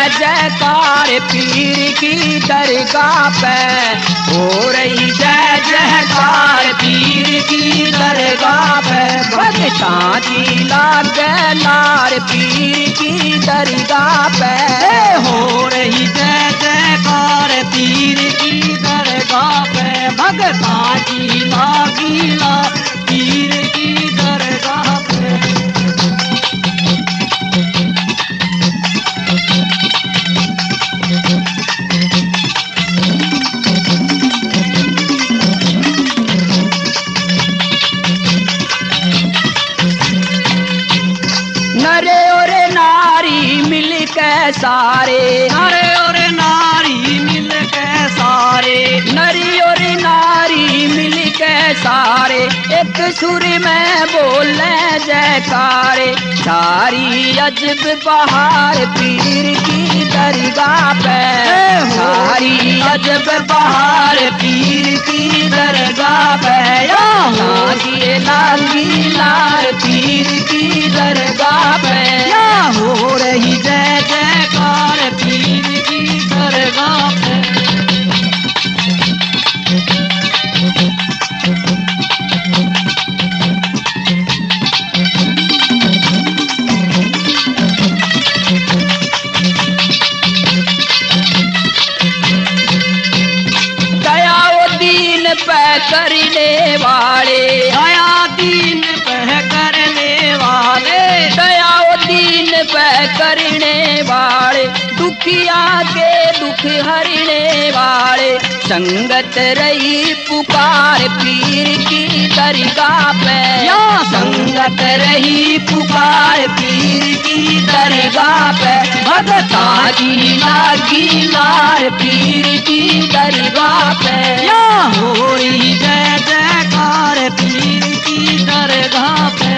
जय जयकार पीर की दरगाह पे, हो रही जय जयकार पीर की दरगाह पे। भगतां की लागे लार पीर की दरगाह पे, हो रही जय जयकार पीर की दरगाह पे। भगतां की लागी ला पीर की दरगाह पे। नरे और नारी मिल के सारे, नरे और नारी मिल के सारे, नरी और नारी मिल के सारे, एक सुर में बोले जयकारे। सारी अजब बहार पीर की दरगाह पे, सारी अजब बहार पीर की दरगाह पे। लागी लागी लार पीर की दरगाह पे, हो रही जय जयकार पीर की दरगाह पे। दया ओ दीन पे करने वाले, दया दीन पे करने वाले, दया ओ दीन पे करने वाले, दुखिया के दुख हरने वाले। संगत रही पुकार पीर की दरगाह पे, संगत रही पुकार पीर की दरगाह पे। भगतां की लागी लार पीर की दरगाह पे, हो रही जय जयकार पीर की दरगाह पे।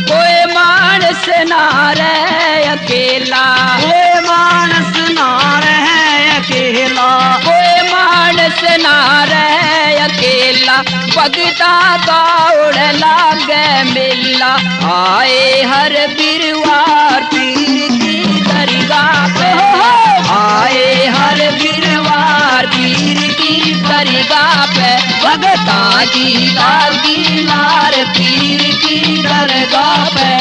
कोई मानस ना रहे अकेला, कोई मानस ना रहे अकेला, कोई मानस ना रहे अकेला। भगता दौड़ लागे मेला, आए हर बिरवार पीर की दरगाह पे, आए हर बिरवार पीर की दरगाह पे। भगतां की लागी लार पीर की दरगाह पे।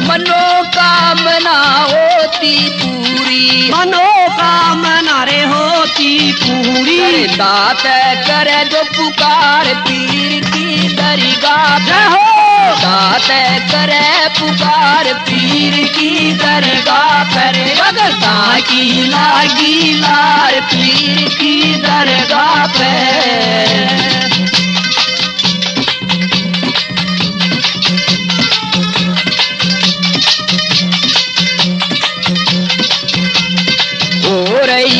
मनोकामना होती पूरी, मनोकामना रे होती पूरी। दात करे जो पुकार पीर की दरगाह पे, हो दात करे पुकार पीर की दरगाह पर। भगतां की लागी लार पीर की दरगाह पे।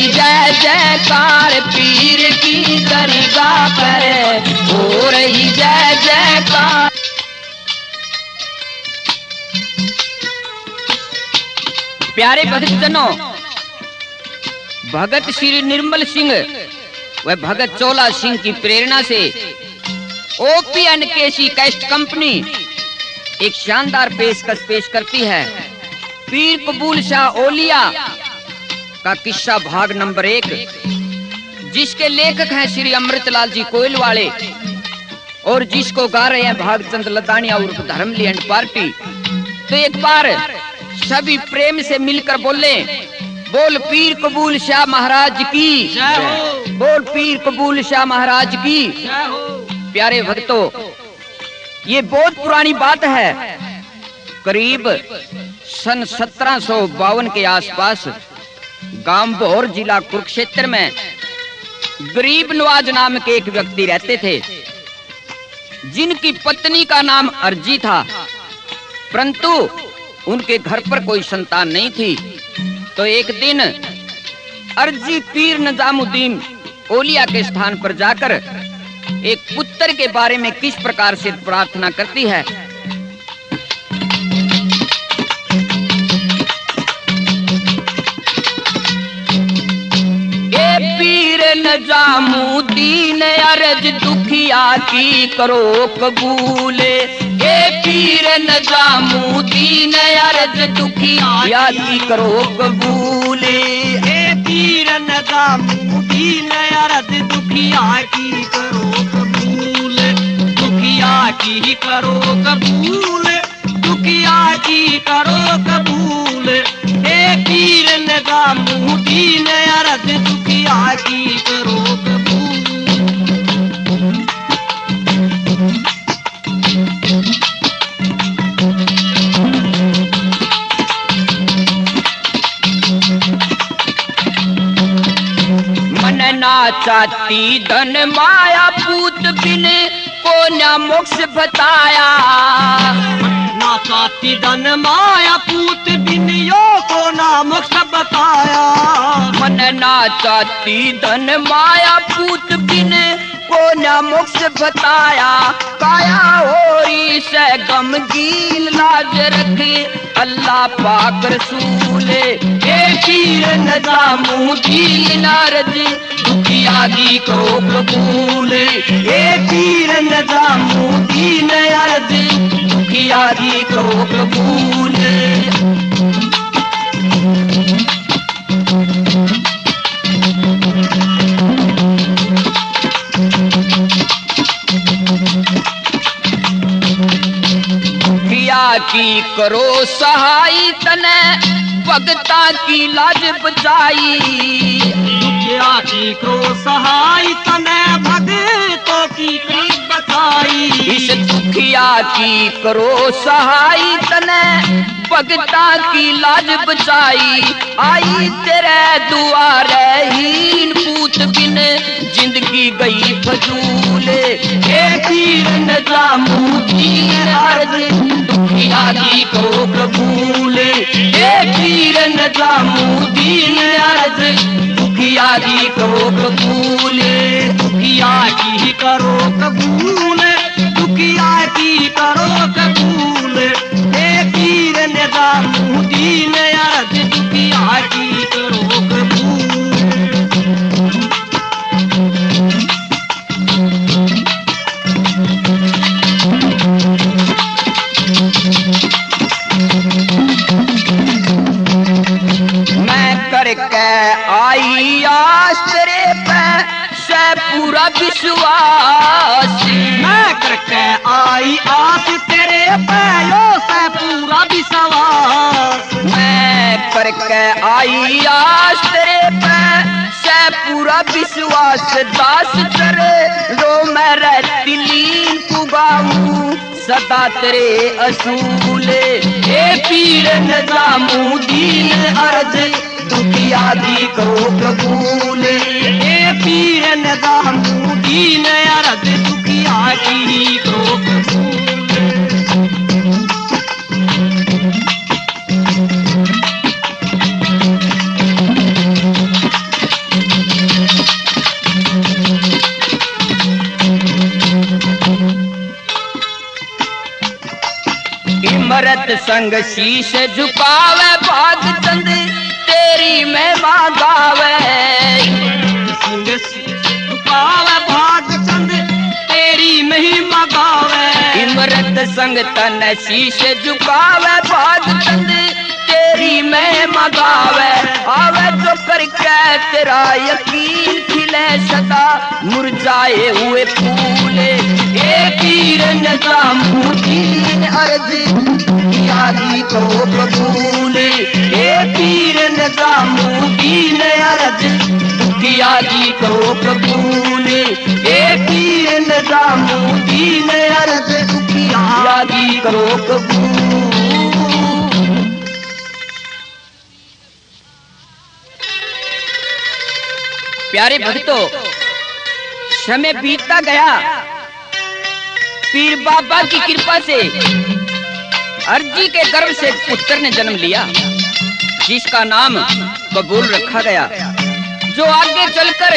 जय जयकार पीर की दरगाह पर, हो रही जय जयकार। प्यारे भक्तजनों, भगत श्री निर्मल सिंह व भगत चोला सिंह की प्रेरणा से ओपीएन केसी कैस्ट कंपनी एक शानदार पेशकश पेश करती है। पीर कबूल शाह ओलिया का किस्सा भाग नंबर 1, जिसके लेखक हैं श्री अमृतलाल जी कोइलवाड़े और जिसको गा रहे हैं भागचंद लतानिया उर्फ धर्मली एंड पार्टी। तो एक बार सभी प्रेम से मिलकर बोले, बोल पीर कबूल शाह महाराज की जय हो। बोल पीर कबूल शाह महाराज की जय हो। प्यारे भक्तों, ये बहुत पुरानी बात है। करीब सन 1752 के आसपास गांव भौर जिला कुरुक्षेत्र में गरीब नवाज नाम के एक व्यक्ति रहते थे, जिनकी पत्नी का नाम अर्जी था, परंतु उनके घर पर कोई संतान नहीं थी। तो एक दिन अर्जी पीर निजामुद्दीन औलिया के स्थान पर जाकर एक पुत्र के बारे में किस प्रकार से प्रार्थना करती है। ए पीर निजामुद्दीन अर्ज दुखिया की करो कबूल, ए पीर निजामुद्दीन अर्ज दुखिया की करो कबूल, ए पीर निजामुद्दीन अर्ज दुखिया की करो कबूल, दुखिया की करो कबूल, दुखिया की करो कबूल, ए पीर निजामुद्दीन अर्ज दुखिया की करो कबूल। चाहती धन माया पूत बिन को न मोक्ष बताया, ना चाहती धन माया पूत बिन यो को ना मोक्ष बताया, मन ना चाहती धन माया पूत बिन को न मोक्ष बताया, काया होरी से गमगीन लाज रखे अल्लाह पाक रसूल, ए पीर निजामुद्दीन अर्ज दुखिया की करो कबूल, ए पीर निजामुद्दीन अर्ज दुखिया की करो कबूल। दुखिया की करो सहाय तने भगता की लाज बचाई, दुखिया की करो सहाय तने भगतों की बचाई, इस दुखिया की करो सहाय तने भगता की लाज बचाई, आई तेरे दुआरे हीन पूत बिन जिंदगी गई फजूल, ए पीर निजामुद्दीन अर्ज दुखिया की करो कबूल, ए पीर निजामुद्दीन अर्ज दुखिया की करो कबूल, दुखिया की करो कबूल, दुखिया की करो कबूल, ए पीर निजामुद्दीन अर्ज दुखिया की करो कबूल। मैं करके आई आस तेरे पे से पूरा विश्वास, मैं करके आई आस तेरे पे यो से पूरा विश्वास, मैं करके आई आस तेरे पे से पूरा विश्वास, दास तेरे रो मैं रहती लीन पुगाऊं सदा तेरे असूल, ए पीर निजामुद्दीन अर्ज दुखिया की करो कबूल, ए पीर निजामुद्दीन अर्ज दुखिया की करो कबूल। इमरत संग शीश झुकावे भाग चंद तेरी महिमा गावे, संग झुकावे भाग चंद तेरी महिमा गावे, इमरत संग तन शीश झुकावे भाग चंद तेरी मैं मगावे आवे तो करके तेरा यकीन खिले सदा मुरझाए हुए फूले ए पीर निजामुद्दीन अर्ज यादी को कबूले ए पीर निजामुद्दीन अर्ज यादी को कबूले ए पीर निजामुद्दीन अर्ज यादी करो कबूल। प्यारे भक्तों, समय बीतता गया। पीर बाबा की कृपा से अर्जी के गर्भ से पुत्र ने जन्म लिया जिसका नाम कबूल रखा गया, जो आगे चलकर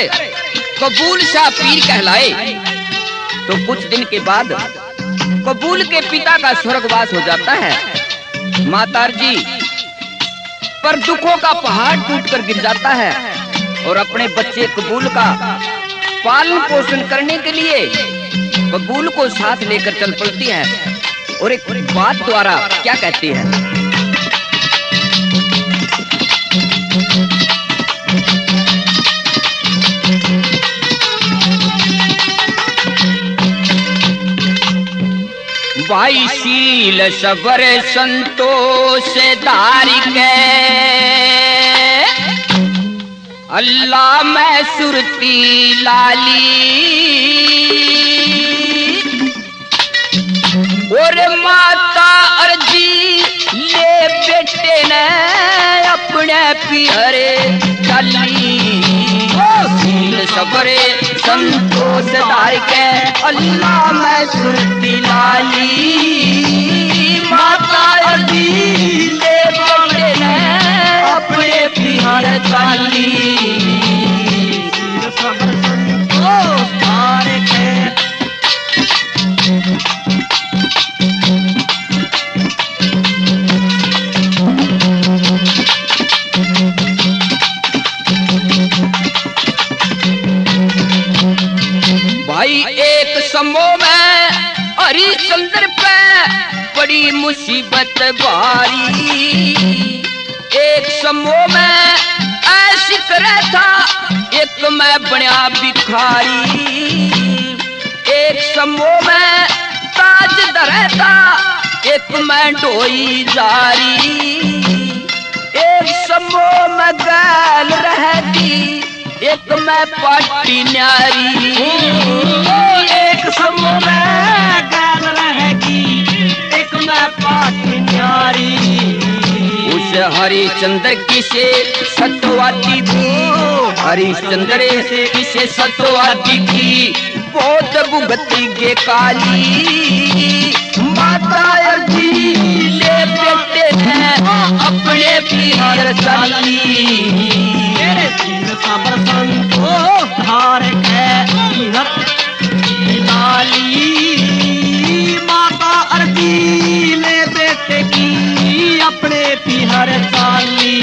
कबूल शाह पीर कहलाए। तो कुछ दिन के बाद कबूल के पिता का स्वर्गवास हो जाता है। माता अर्जी पर दुखों का पहाड़ टूटकर गिर जाता है और अपने बच्चे कबूल का पालन पोषण करने के लिए कबूल को साथ लेकर चल पड़ती है और एक बात द्वारा क्या कहती है। भाई शील सबर संतोष धारिक अल्लाह मैं सुरती लाली और माता अर्जी ले बेटे ने अपने पिहरे चली शील सबरे संतोष धारिक अल्लाह मैं सुरती लाली माता अर्जी ले बेटे ने अपने पिहरे चली भाई एक समूह में हरिश्चंद्र पे बड़ी मुसीबत भारी। एक समूह में ऐसी करे था एक मैं बड़ा भिखारी। एक समूह में ताज धरे था एक मैं ढोई जारी। एक समूह में गैल रहती एक मैं पाटी न्यारी। एक समूह में गैल रहेगी एक मैं पाटी न्यारी। उस हरिश्चंद्र किसे सतवादी थी हरिश्चंद्र से किसे सतवादी थी बहुत भुगती गे काली। माता अर्जी ले बेटे हैं अपने पिहर चली सबर संतोष धारिक लाली माता अर्जी ले बेटे की अपने पिहर चाली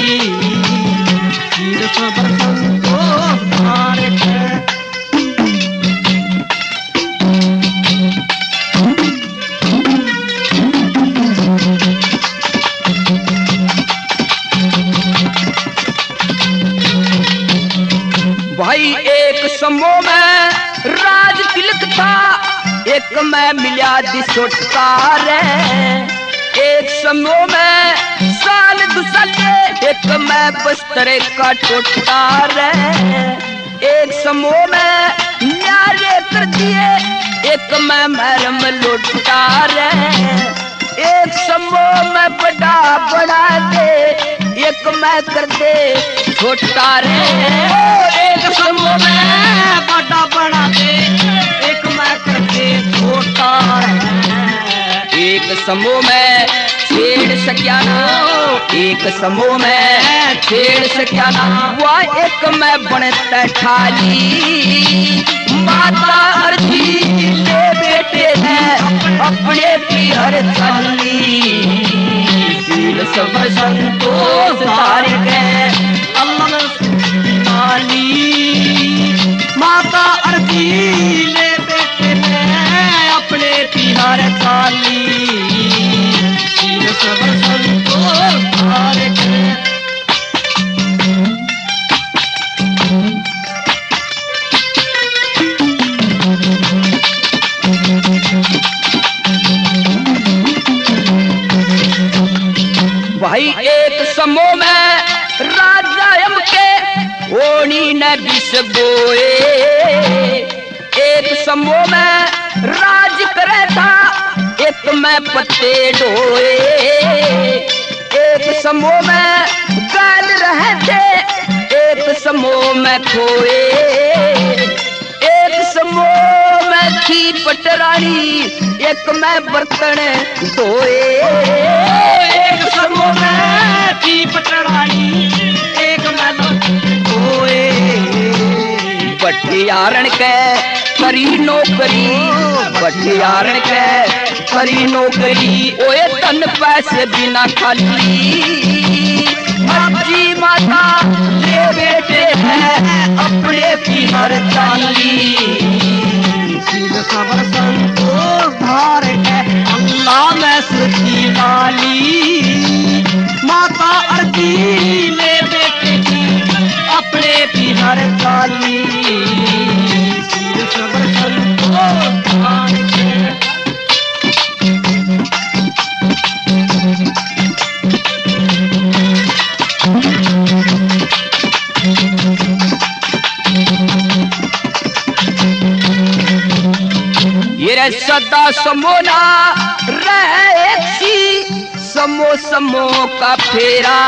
सबर संतोष धारिक। भाई एक समूह में राज तिलक था एक में मिला दिसोटकार। एक समूह में साल दुसले एक में बस्तरे का टोटकार। एक समूह में न्यारे कर दिए एक में मरम लुटार। एक समूह में बड़ा बड़ा दे एक मैं कर दे छोटा रे। एक समूह में बड़ा बड़ा दे एक मैं कर दे छोटा रे। एक समूह में छेड़ सकिया ना एक समूह में छेड़ सकिया ना वह एक मैं बनता ठाली। माता अर्जी ले बेटे हैं अपने पिहर चली शील सबर संतोष धारिक अल्लाह माता अर्जी ले बेटे हैं अपने पिहर चली शील सबर संतोष धारिक। भाई एक समूह में राजा यम के ओणी ने विष बोए। एक समूह में राज करे था, एक में पत्ते ढोए। एक समूह में गाल रहे थे, एक समूह में खोए। एक समूह में थी पटरानी, एक में बर्तन धोए। एक समूह में थी पटरानी, एक में धोए। भटियारण के करी नौकरी, भटियारण के करी नौकरी, ओए तन पैसे बिना खाली। मर्जी माता ये बेटे हैं अपने की हर चाली। सील सबर संतोष धार के अल्लाह में सृष्टि वाली। माता अर्जी ले बेटे की अपने की हर चाली। सील सबर संतोष धार के ये सदा समोना रहे समो समो का फेरा।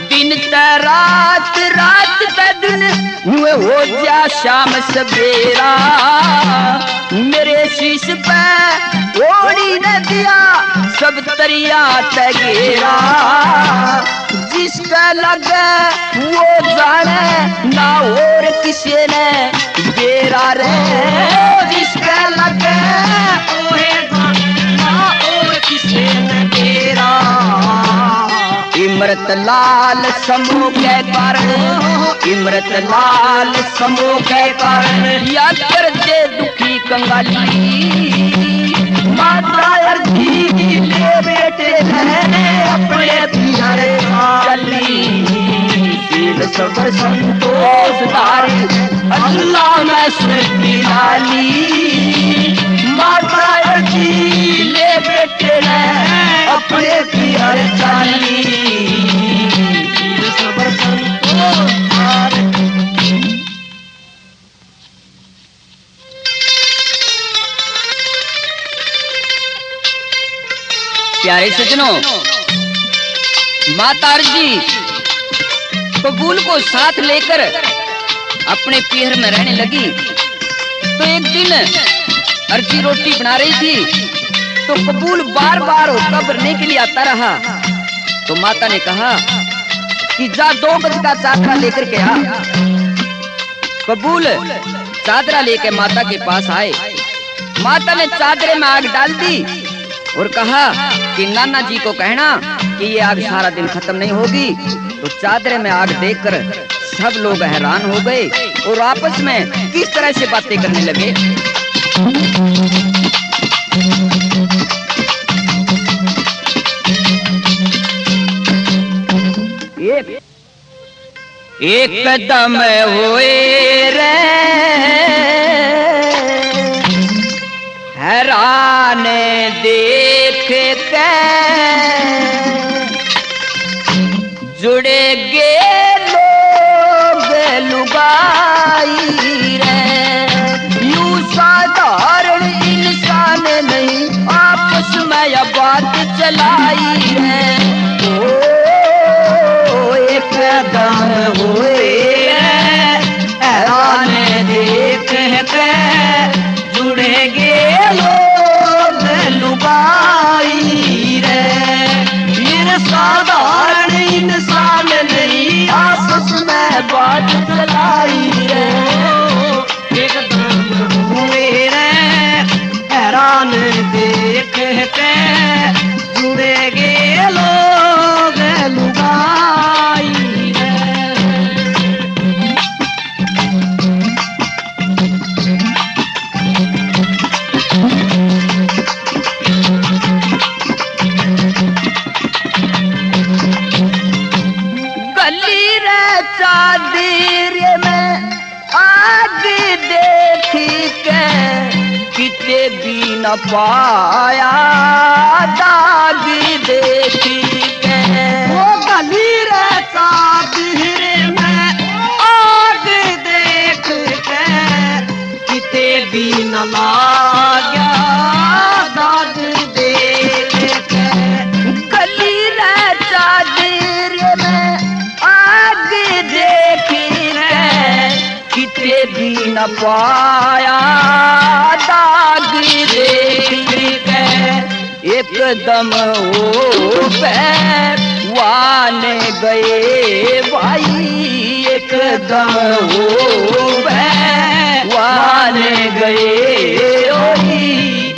दिन त रात, रात त दिन, हुए हो जा शाम सवेरा। मेरे शीश पे ओढ़ी ने दिया सब तरिया तगेरा। जिसका लगे वो जाने ना और किसी ने बेरा रे। जिसका लगे ओहे ना और किसी ने बेरा। इमरत लाल समूह के कारण, इमरत लाल समूह के कारण याद कर दे दुखी कंगाली। माता अर्जी ले बेटे रहने अपने पियर चली। सील सबर संतोष धारी अल्लाह में सृष्टि लाली। माता अर्जी ले बेटे रहने अपने पियर चली। सील सबर संतोष धारी। प्यारे सज्जनों, माता अर्जी कबूल को साथ लेकर अपने पीहर में रहने लगी। तो एक दिन अर्जी रोटी बना रही थी, तो कबूल बार बार हुक्का भरने के लिए आता रहा। तो माता ने कहा कि जा 2 गज का चादरा लेकर के आ। कबूल चादरा लेकर माता के पास आए। माता ने चादरे में आग डाल दी और कहा कि नाना जी को कहना कि ये आग सारा दिन खत्म नहीं होगी। तो चादरे में आग देखकर सब लोग हैरान हो गए और आपस में किस तरह से बातें करने लगे। एक कदम होए रे हैरान देख के, जुड़े गे लोग लुगाई रे। यूं साधारण इंसान नहीं आपस में यह बात चलाई है। ओ एक कदम हुए हैरान देख के, जुड़े गे लोग लुगाई रे। ये साधारण इंसान नहीं आपस में बात चलाई रे। एकदम हुए रे हैरान देख के, जुड़े गे लोग लुगाई रे। चादर में आग देखी के, किते भी न पाया दाग देखी न पाया दाग देख के एकदम हो वाने गए भाई, एकदम हो वाने गए।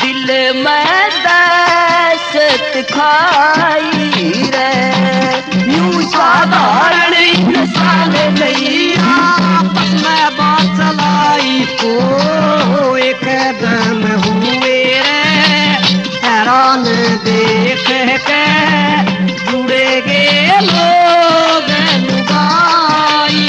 दिल में दहशत खाई रे, यूं साधारण इंसान नहीं आपस में बात चलाई को एकदम हुए रे हैरान देख के जुड़े गे लोग लुगाई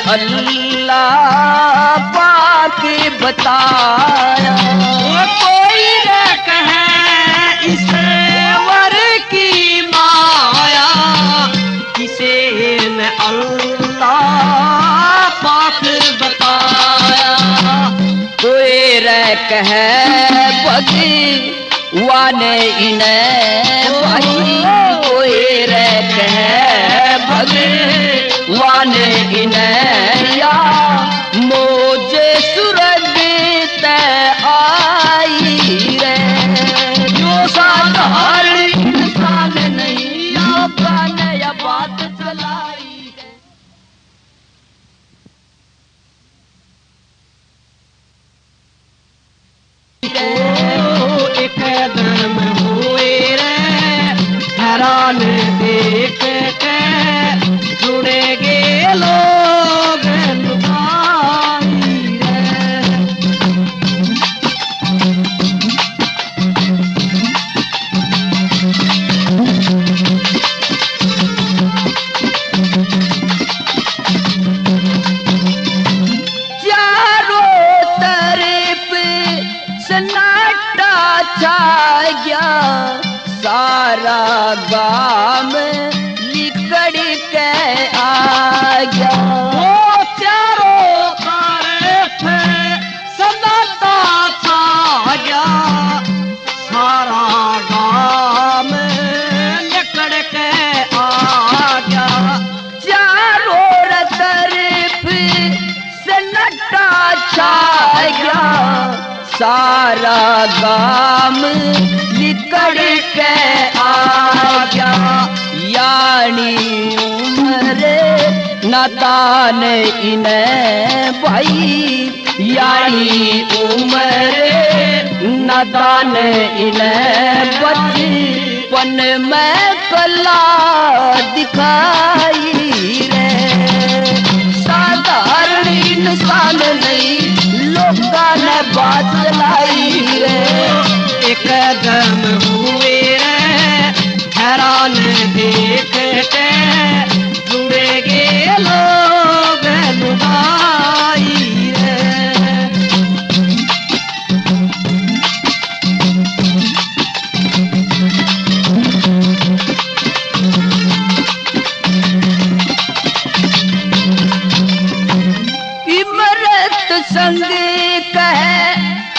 अल्लाह पाक बताया। कोई न कहे इस वर की माया, किसे न अल्लाह पाक बताया। कोई रह कहे भगवान इन्हें भाई, कोई रह कहे भगवान इन्हें या मोजे सुरग ते आई रे, जो साधारण इंसान नहीं लोगों ने यह बात चलाई है। एकदम हुए रे हैरान देख के जुड़े गे लोग लुगाई रे। चारों तरफ सन्नाटा छा गया, सारा गाम लिकड़ के आ गया। वो चारों तरफ सन्नाटा छा गया, सारा गाम लिकड़ के आ गया। चारों तरफ सन्नाटा छा गया, सारा गाम लिकड़ के आ गया। यानी उम्र नादान इन्हें भाई, यानी उम्र नादान इन्हें बचपन में कला दिखाई रे, साधारण इंसान नहीं लोगों ने बात चलाई रे। एकदम हुए रे हैरान देख के जुड़े गे लोग लुगाई रे। इमरत संग कहे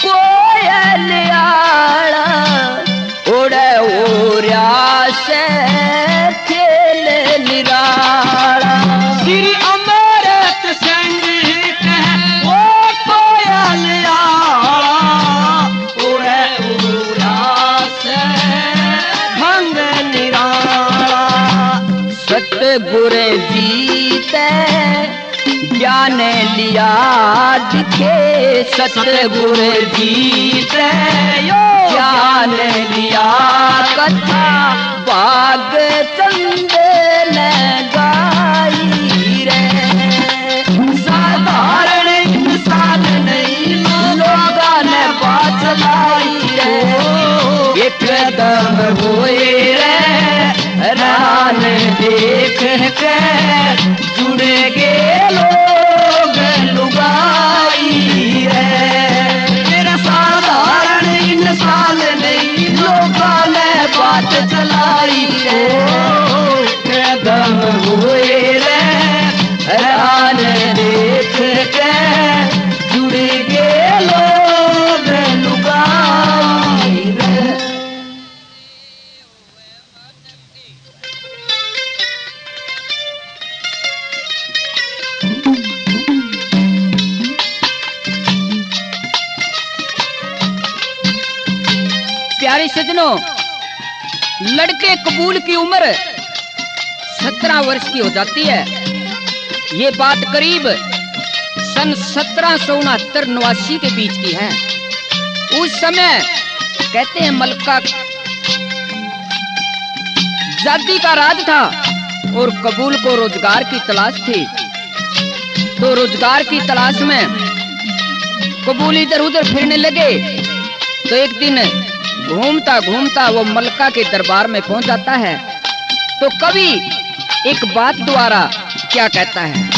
कोयल आड़ा, उड़े उड़िया से खेल निराला। श्री अमृत संग कहे वो कोयल आड़ा, उड़े उड़िया से भंग निराला। सतगुरु जीते ज्ञान लिया दिखे, सतगुरु जीते ज्ञान लिया कथा भाग चंद ने गाई रे। साधारण इंसान नहीं लोगों ने बात चलाई रे। एकदम हुए रे हैरान देख के जुड़े गे लोग लुगाई रे। मेरा साधारण इंसान नहीं लोगों ने बात चलाई रे। प्यारे सजनों, लड़के कबूल की उम्र 17 वर्ष की हो जाती है। ये बात करीब सन 1769-89 के बीच की है। उस समय कहते हैं मलका जाति का राज था और कबूल को रोजगार की तलाश थी। तो रोजगार की तलाश में कबूल इधर उधर फिरने लगे। तो एक दिन घूमता घूमता वो मलका के दरबार में पहुंच जाता है। तो कवि एक बात द्वारा क्या कहता है?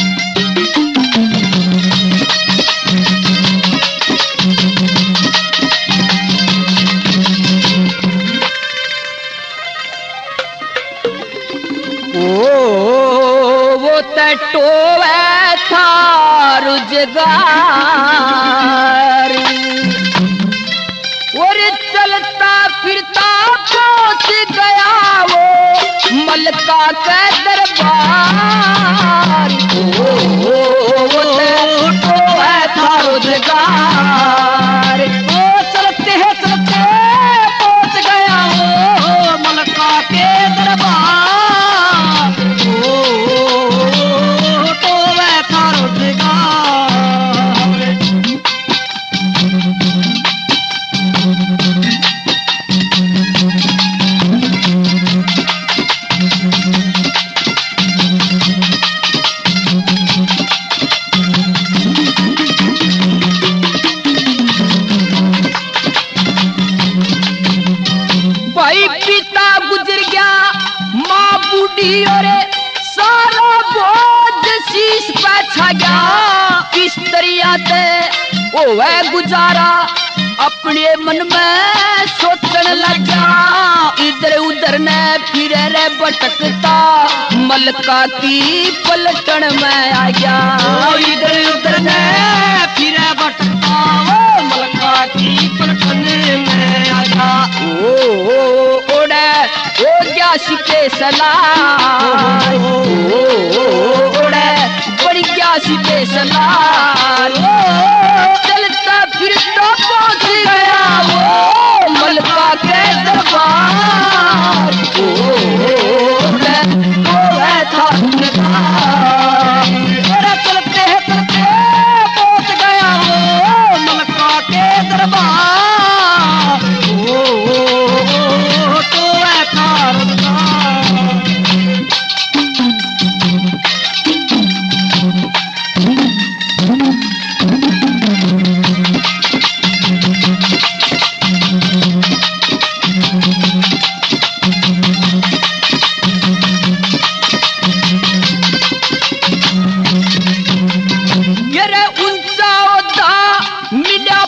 वो टोवे था रोजगार और चलता फिरता पहुंच गया वो मलका के दरबार। वो टोवे था रोजगार, वो चलते पहुंच गया वो मलका के दरबार। भाई पिता गुजर गया, माँ बूढ़ी और सारा बोझ शीश पे छा गया। किस तरिया ते ओ वह गुजारा अपने मन में सोचने लगा। इधर उधर ने फिरे रे भटकता मलका की पलटन में आ गया। इधर उधर ने फिरे भटकता वो मलका की पलटन में आ गया। ओड़े ओ गया सीते सलार, ओड़े बड़ी गया सीते सलार। चलता फिरता पहुंच गया वो मलका के दरबार। ओड़े था चलते पहुंच गया वो मलका के दरबार।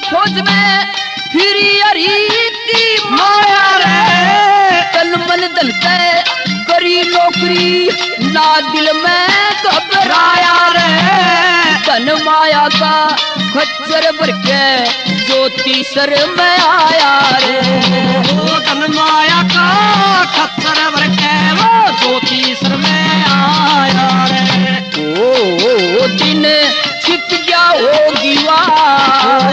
फौज में फिर रीति माया रे, तन मन दलते करी नौकरी ना दिल में घबराया रे। तन माया का खच्चर भर के ज्योति सर में आया रे। तन माया का खच्चर भर के वो ज्योति सर में आया रे। ओ दिन छिप गया होगी वाह,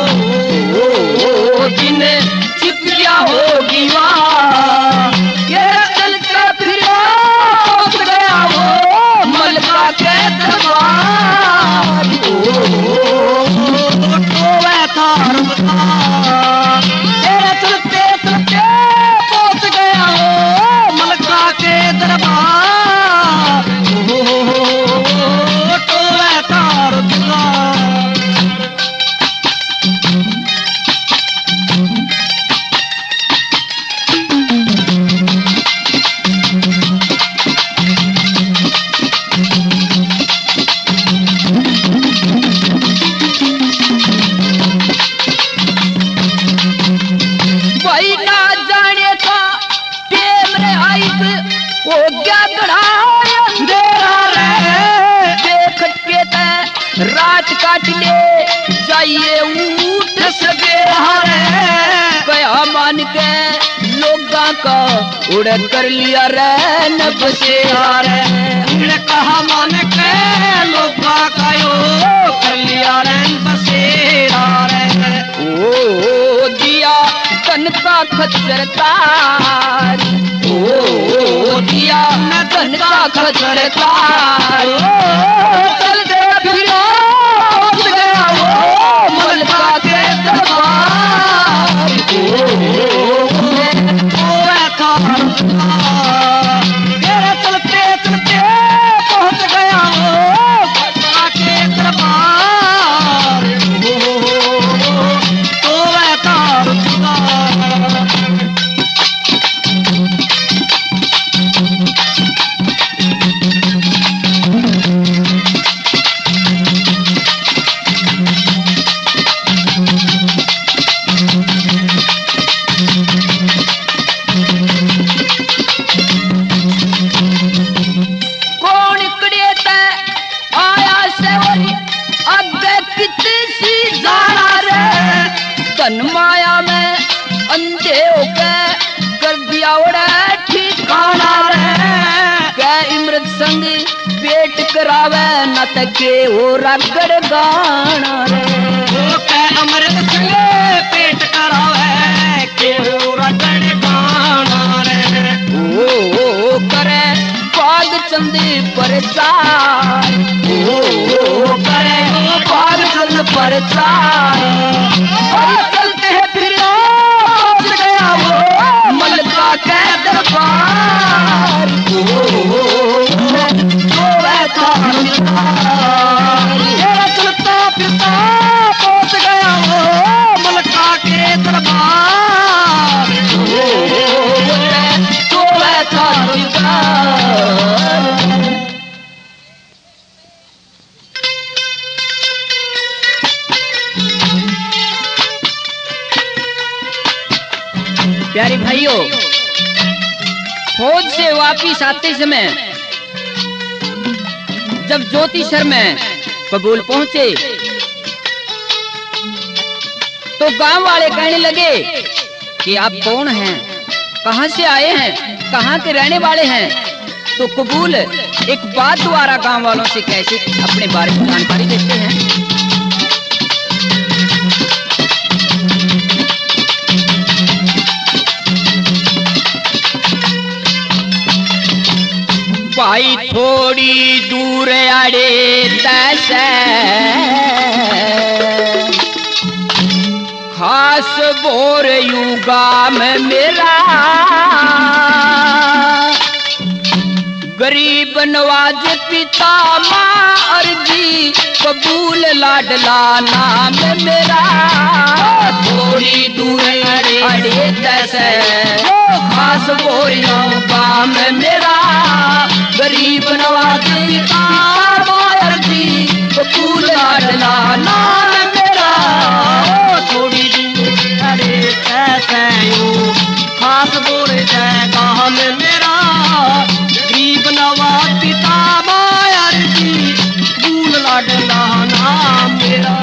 दिन छिप गया होगी वाह। ये चलता फिर पहुंच गया वो मलका के दरबार। टोवे था रोजगार, ये चलते पहुंच गया वो मलका के दरबार। टोवे था रोजगार। रात काट ले जाइए उठ सवेरा रे। कया मान के लोगा का उड़ कर लिया रे नभ से रे। कहा मान के लोगा का कर लिया रे बसेरा रे। ओ दिया धन का खच्चरदार, ओ दिया मैं धन का खच्चरदार, चलते फिरो गया वो मलका के दरबार, मेरे चलते चलते पहुंच गया वो मलका के दरबार, तो वह तार माया में अंधे होकर कर दिया उड़ा ठिकाना रे, कै इमृत संग पेट करावे न तके वो रगड़ गाना रे, कै अमृत संग पेट करावे के वो रगड़ गाना रे, ओ करे पाग चंद परचार, ओ करे पाग चंद परचार, चलते हैं फिर पहुंच गया वो मलका के दरबार, चलता फिरता पहुंच गया वो मलका के दरबार, तो वैसा प्यारे भाइयों, फौज से वापिस आते समय जब ज्योतिषर में कबूल पहुंचे तो गांव वाले कहने लगे कि आप कौन हैं, कहां से आए हैं, कहां के रहने वाले हैं। तो कबूल एक बात द्वारा गांव वालों से कैसे अपने बारे में जानकारी देते हैं। भाई थोड़ी दूर अड़े तैसे खास बोर युगा में मेरा गरीब नवाज पिता माँ अर्जी कबूल लाडला नाम मेरा। थोड़ी दूर अड़े तैसे खास बोर युगा में मेरा गरीब नवाज पिता माँ अर्जी कबूल लाडला नाम मेरा। थोड़ी दूर अड़े तैसे खास बोर जगह में मेरा गरीब नवाज पिता माँ अर्जी कबूल लाडला नाम मेरा।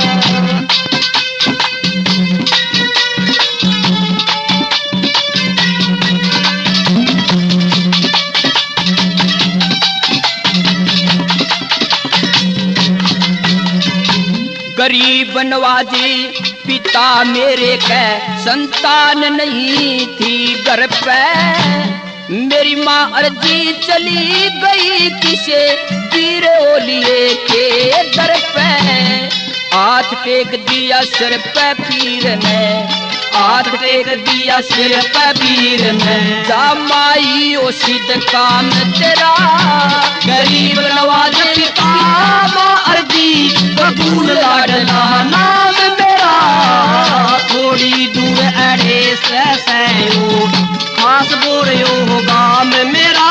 गरीब नवाजी पिता मेरे के संतान नहीं थी घर पे, मेरी माँ अर्जी चली गई किसे पीर ओलिए के दर पे। हाथ टेक दिया सिर पे पीर ने, हाथ टेक दिया सिर पे पीर ने, जा माई ओ सिद्ध काम तेरा गरीब नवाज पिता माँ अर्जी कबूल लाडला नाम मेरा। थोड़ी दूर अड़े सैयो खास बोर यो गाम मेरा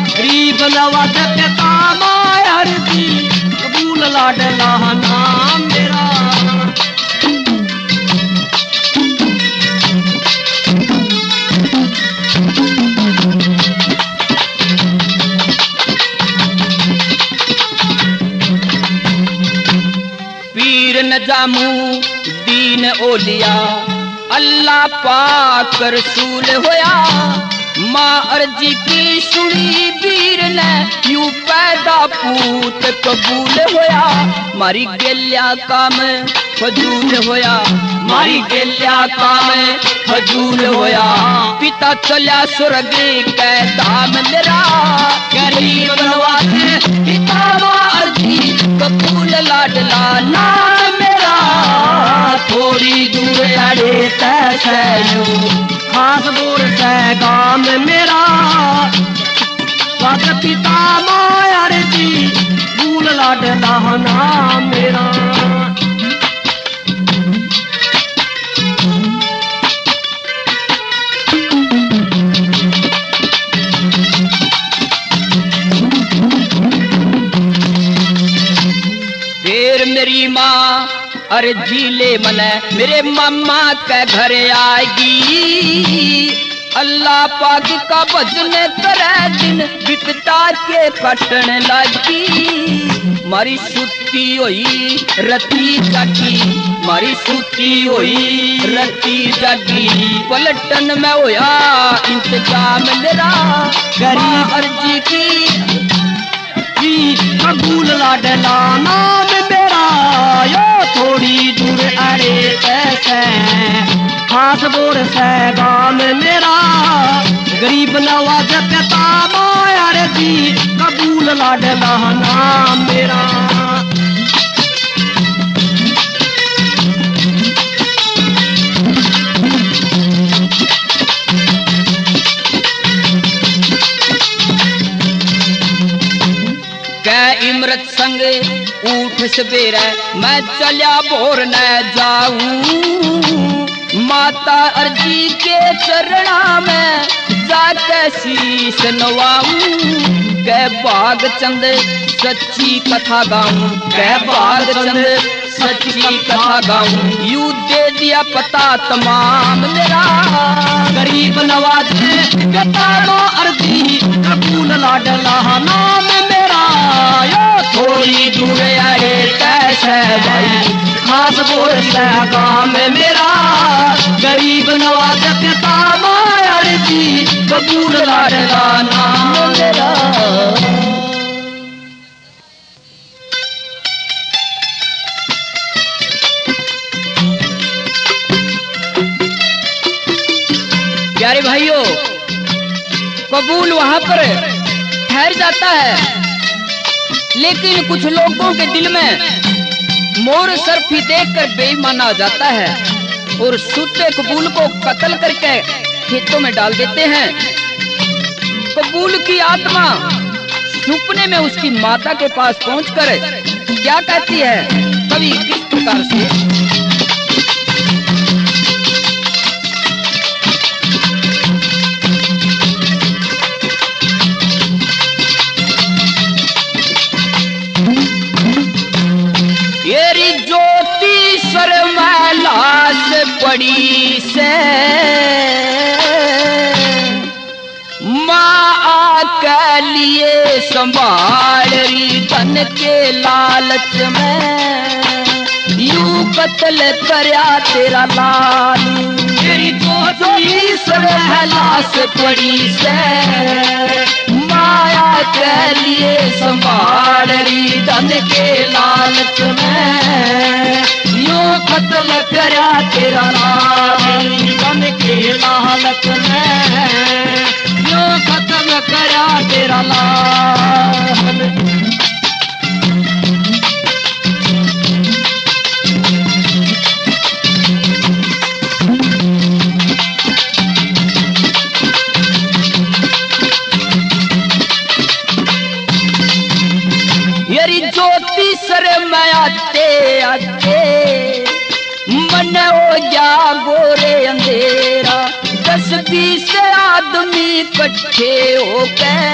गरीब नवाज पिता माँ अर्जी कबूल लाडला नाम मेरा। पीर न जामू दीन ओलिया अल्लाह पाक रसूल होया, माँ अर्जी की सुनी वीर ने यूं पैदा पूत कबूल होया। मारी गेलिया काम फजूल होया, मारी गेल्या काम फजूल होया। पिता चल्या स्वर्ग कै धाम मेरा, गरीब नवाजे पिता अर्जी कबूल लाडला नाम मेरा। थोड़ी दूर अड़े तैसैयो खास बोर से गाम मेरा, स्वागत पिता मायर जी भूल लाडला नाम मेरा। फिर मेरी माँ अर्जी ले मने मेरे मामा के घर आएगी। अल्लाह पाक का भजन करे दिन विपता के कटन लगी। मारी सुती होई रती जागी, मारी सुती होई रती जागी। पलटन में होया इंतजाम मेरा, गरीब अर्जी की कबूल लाडला नाम मेरा। यो थोड़ी दूर अड़े तैसे खास बोर से गाम मेरा, गरीब नवाज पिता मायर जी कबूल लाडला नाम मेरा। इमरत संग उठ सवेरे मैं चलिया भोर न जाऊं। माता अर्जी के चरणा में जाके शीश नवाऊं। कै बाग चंद सच्ची कथा गाऊं, कै बाग चंद सच्ची कथा गाऊं। यू दे दिया पता तमाम मेरा, गरीब नवाज पिता अर्जी कबूल लाडला नाम मेरा। यो थोड़ी दूर आए कैसे भाई खास बोल से गाम मेरा, गरीब नवाज पिता मायर जी कबूल लाडला नाम मेरा। प्यारे भाइयों, कबूल वहां पर ठहर जाता है, लेकिन कुछ लोगों के दिल में मोर सरफी देखकर बेईमान आ जाता है और सूते कबूल को कत्ल करके खेतों में डाल देते हैं। कबूल की आत्मा सपने में उसकी माता के पास पहुंचकर क्या कहती है, कवि किस प्रकार से। येरी ज्योति सर मैलास बड़ी से माँ आके लिए संभाल रही धन के लालच में। यूं कत्ल करया तेरा लाल, तेरी ज्योति सर मैलास बड़ी से माया के लिए संभाल रही धन के लालच में। यूं कत्ल करा तेरा लाल धन के लालच में। यूं कत्ल करा तेरा लाल। ज्योति सर में आते आते मन हो जा गोरे अंधेरा। 10-20 आदमी इकट्ठे हो गए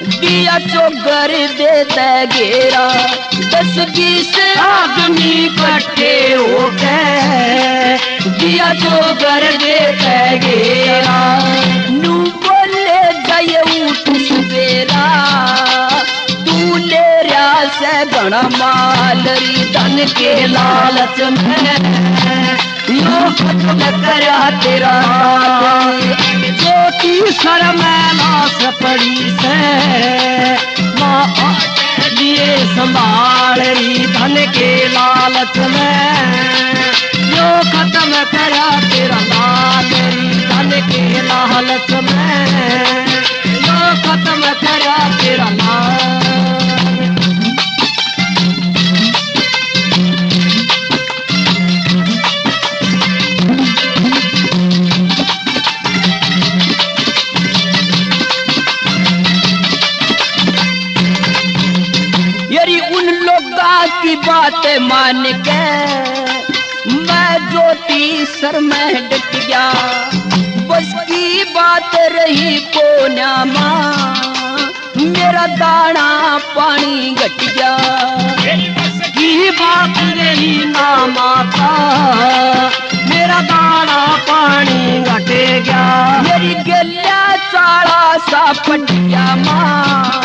दिया चोगर देता घेरा। 10-20 आदमी इकट्ठे हो गए दिया चोगर देता घेरा। नू बोले जाए उठ सवेरा, तू ले से घना मालरी धन के लालच में। यो खत्म करया तेरा ज्योति सर मैलास पड़ी से माँ लिए संभाल रही धन के लालच में। की बात मान के मैं ज्योति सर में डट गया। बस की बात रही कोन्या माँ, मेरा दाना पानी घट गया। की बात रही ना माता, मेरा दाना पानी घटे गया। मेरी गलिया चाड़ा सा पट गया माँ,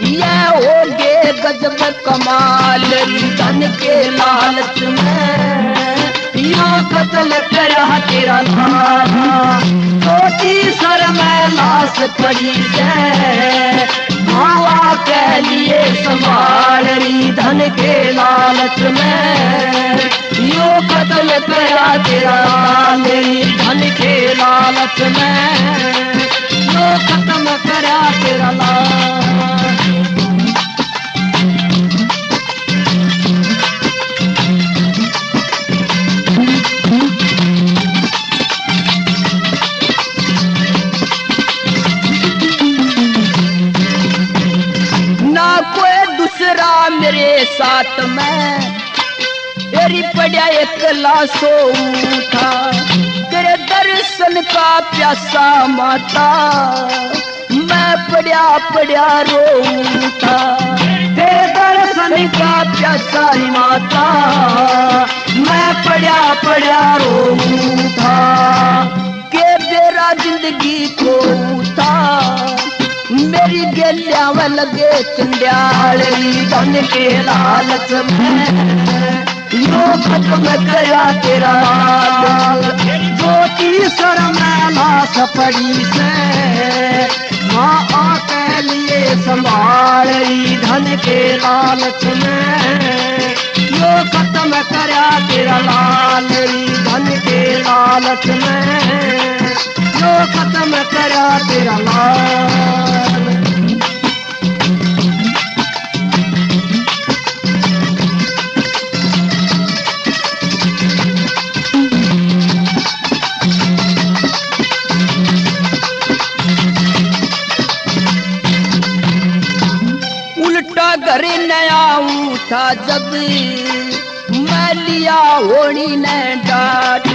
ये हो गे गजब कमाल। धन के लालच में यो कत्ल करा तेरा लाला। छोटी सर में लाश पड़ी है, मावा के लिए संभाल रही। धन के लालच में यो कत्ल करा तेरा लाल। धन के लालच में यो खत्म करा तेरा लाल। मेरे साथ में तेरी पड़ा एक लाशो उठा, तेरे दर्शन का प्यासा माता, मैं पड़ा पड़ा रो उठा। तेरे दर्शन का प्यासा माता, मैं पड़ा पड़ा रो उठा। के मेरा जिंदगी को उठा, मेरी गलिया में लगे चंडियाली। धन के लालच में यो खत्म करा तेरा लाल। ज्योति सर में लाश पड़ी से, माँ आके लिए संभाल रही। धन के लालच में यो खत्म करा तेरा लाल। धन के लालच में यो खत्म करा तेरा लाल। उल्टा घरे नया उठा जब मैं लिया होनी ने डाट।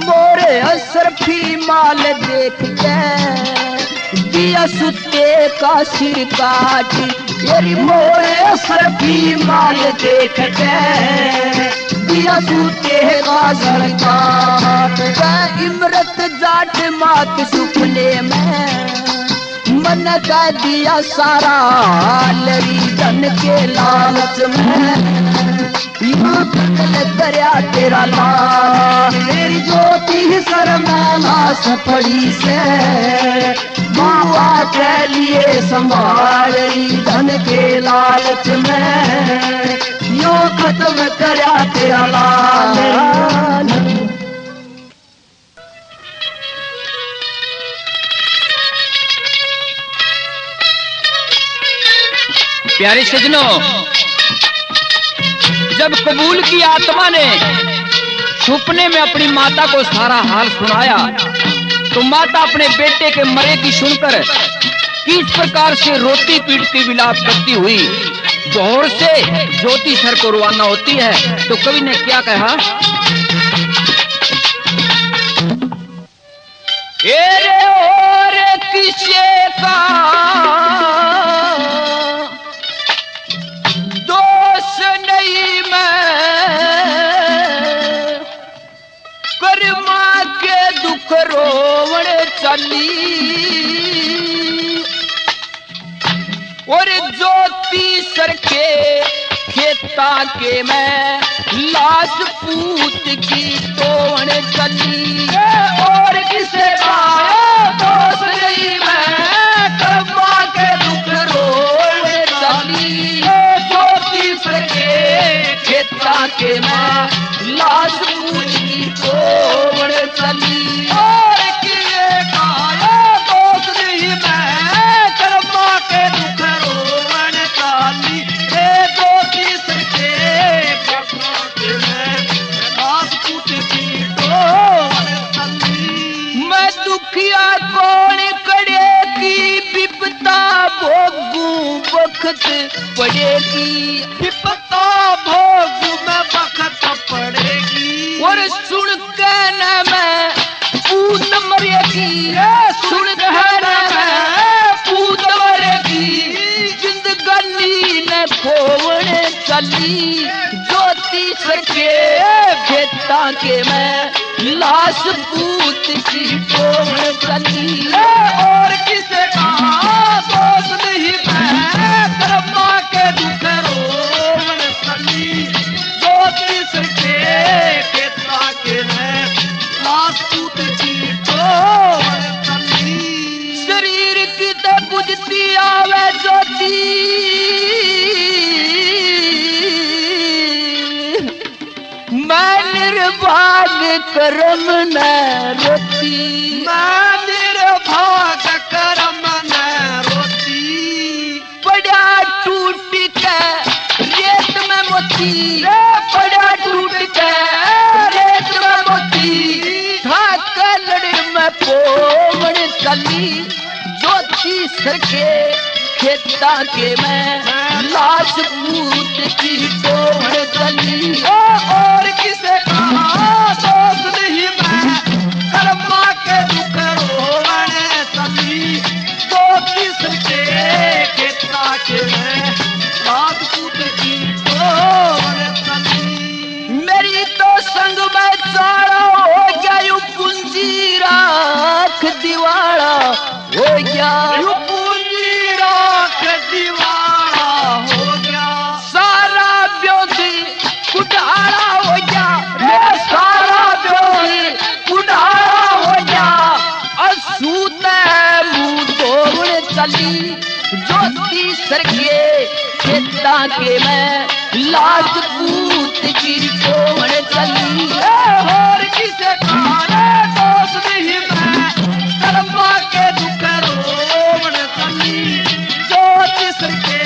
मोरे असरफी माल देख के दिया सुते का सिर काट। तेरी मोरे असरफी माल देख के दिया सुते का सिर काट। इमरत जाट मात सुपने में मन का दिया सारा लरी। धन के लालच में कत्ल करया तेरा लाल। मेरी ज्योति सर में लाश पड़ी से, मावा के लिए संभाल रही। धन के लालच में यो खत्म करया तेरा लाल। प्यारे सजनों, जब कबूल की आत्मा ने सपने में अपनी माता को सारा हाल सुनाया, तो माता अपने बेटे के मरे की सुनकर किस प्रकार से रोती पीटती विलाप करती हुई जोर से ज्योति सर को रवाना होती है। तो कवि ने क्या कहा? एरे और किसे का दोष नहीं, मैं कर्मा के दुख रोवण चली। और ज्योति सर के खेता के मैं लाश पूत की तोड़ चली। और किसे का दोष नहीं, मैं कर्मा के दुख रोवण चली। ज्योति सर के खेता के मैं लाश पूत की तोड़ चली। और किए का दोष नहीं, मैं कर्मा के दुख रोवण चली। ज्योति सर के खेता के मैं लाश पूत की तोड़ चली। मैं दुखिया कौन करे की विपत विपता भोगू वक्त पड़ेगी, विपता भोगू में वक्त पड़ेगी। और सुन के न मैं पूत मरेगी, सुन के न मैं पूत मरेगी। जिंदगानी ने खोवण चली, ज्योति सके बेटा के मैं लाश पूत की खोवण चली। और किसे कहा दोस्त नहीं मैं, कर्मा के दुख रोवण चली। ज्योति सके बेटा के मैं लाश पूत की खोवण चली। शरीर की तो बुझती आवे ज्योति, मैं निर्भाग कर्म न रोती, मैं निर्भाग कर्म न रोती। पड़ा टूट के रेत में मोती, पड़ा टूट के रेत में मोती। ठाक लड़ में पोवण चली, ज्योति सरके खेता के मैं लाश पूत की पोवण चली। और किसे कहा दोस्त नहीं मैं, कर्मा के दुख रोवण चली। ज्योति सरके खेता के मैं लाश पूत की पोवण चली। मेरी तो संग में चारा हो गया, यू पूंजी राख दिवाड़ा हो गया, यू पूंजी राख दीवाना हो गया। सारा ब्योधी कुठारा हो गया, मेरा सारा ब्योधी कुठारा हो गया। असूत मुंह तोड़ चली, ज्योति सरके खेता के मैं लाश पूत की खोवण चली। और किसे कहा दोस्त नहीं मैं, कर्मा के दुख रोवण चली। ज्योति सरके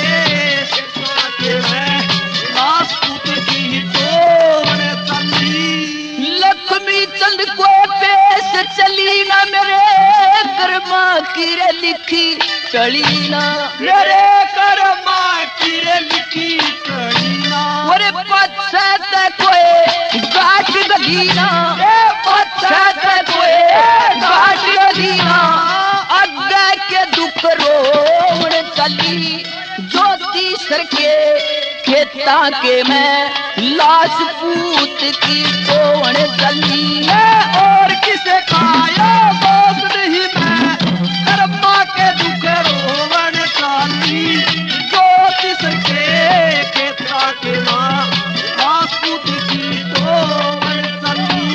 खेता के मैं लाश पूत की खोवण चली। लक्ष्मी चंद को पेश चली ना, मेरे कर्मा की रे लिखी चली ना, मेरे कर्मा की रे लिखी कड़ीना। और पछत कोई गाठ गधीना, पछत कोई गाठ गधीना। अग्गे के दुख रोवण चली, ज्योति सरके खेता के मैं लाश पूत की खोवण चली। और किसे खाया दोस्त नहीं मैं, कर्मा के दुख रोवण चली। ज्योति सरके खेता के मां लाश पूत की खोवण चली।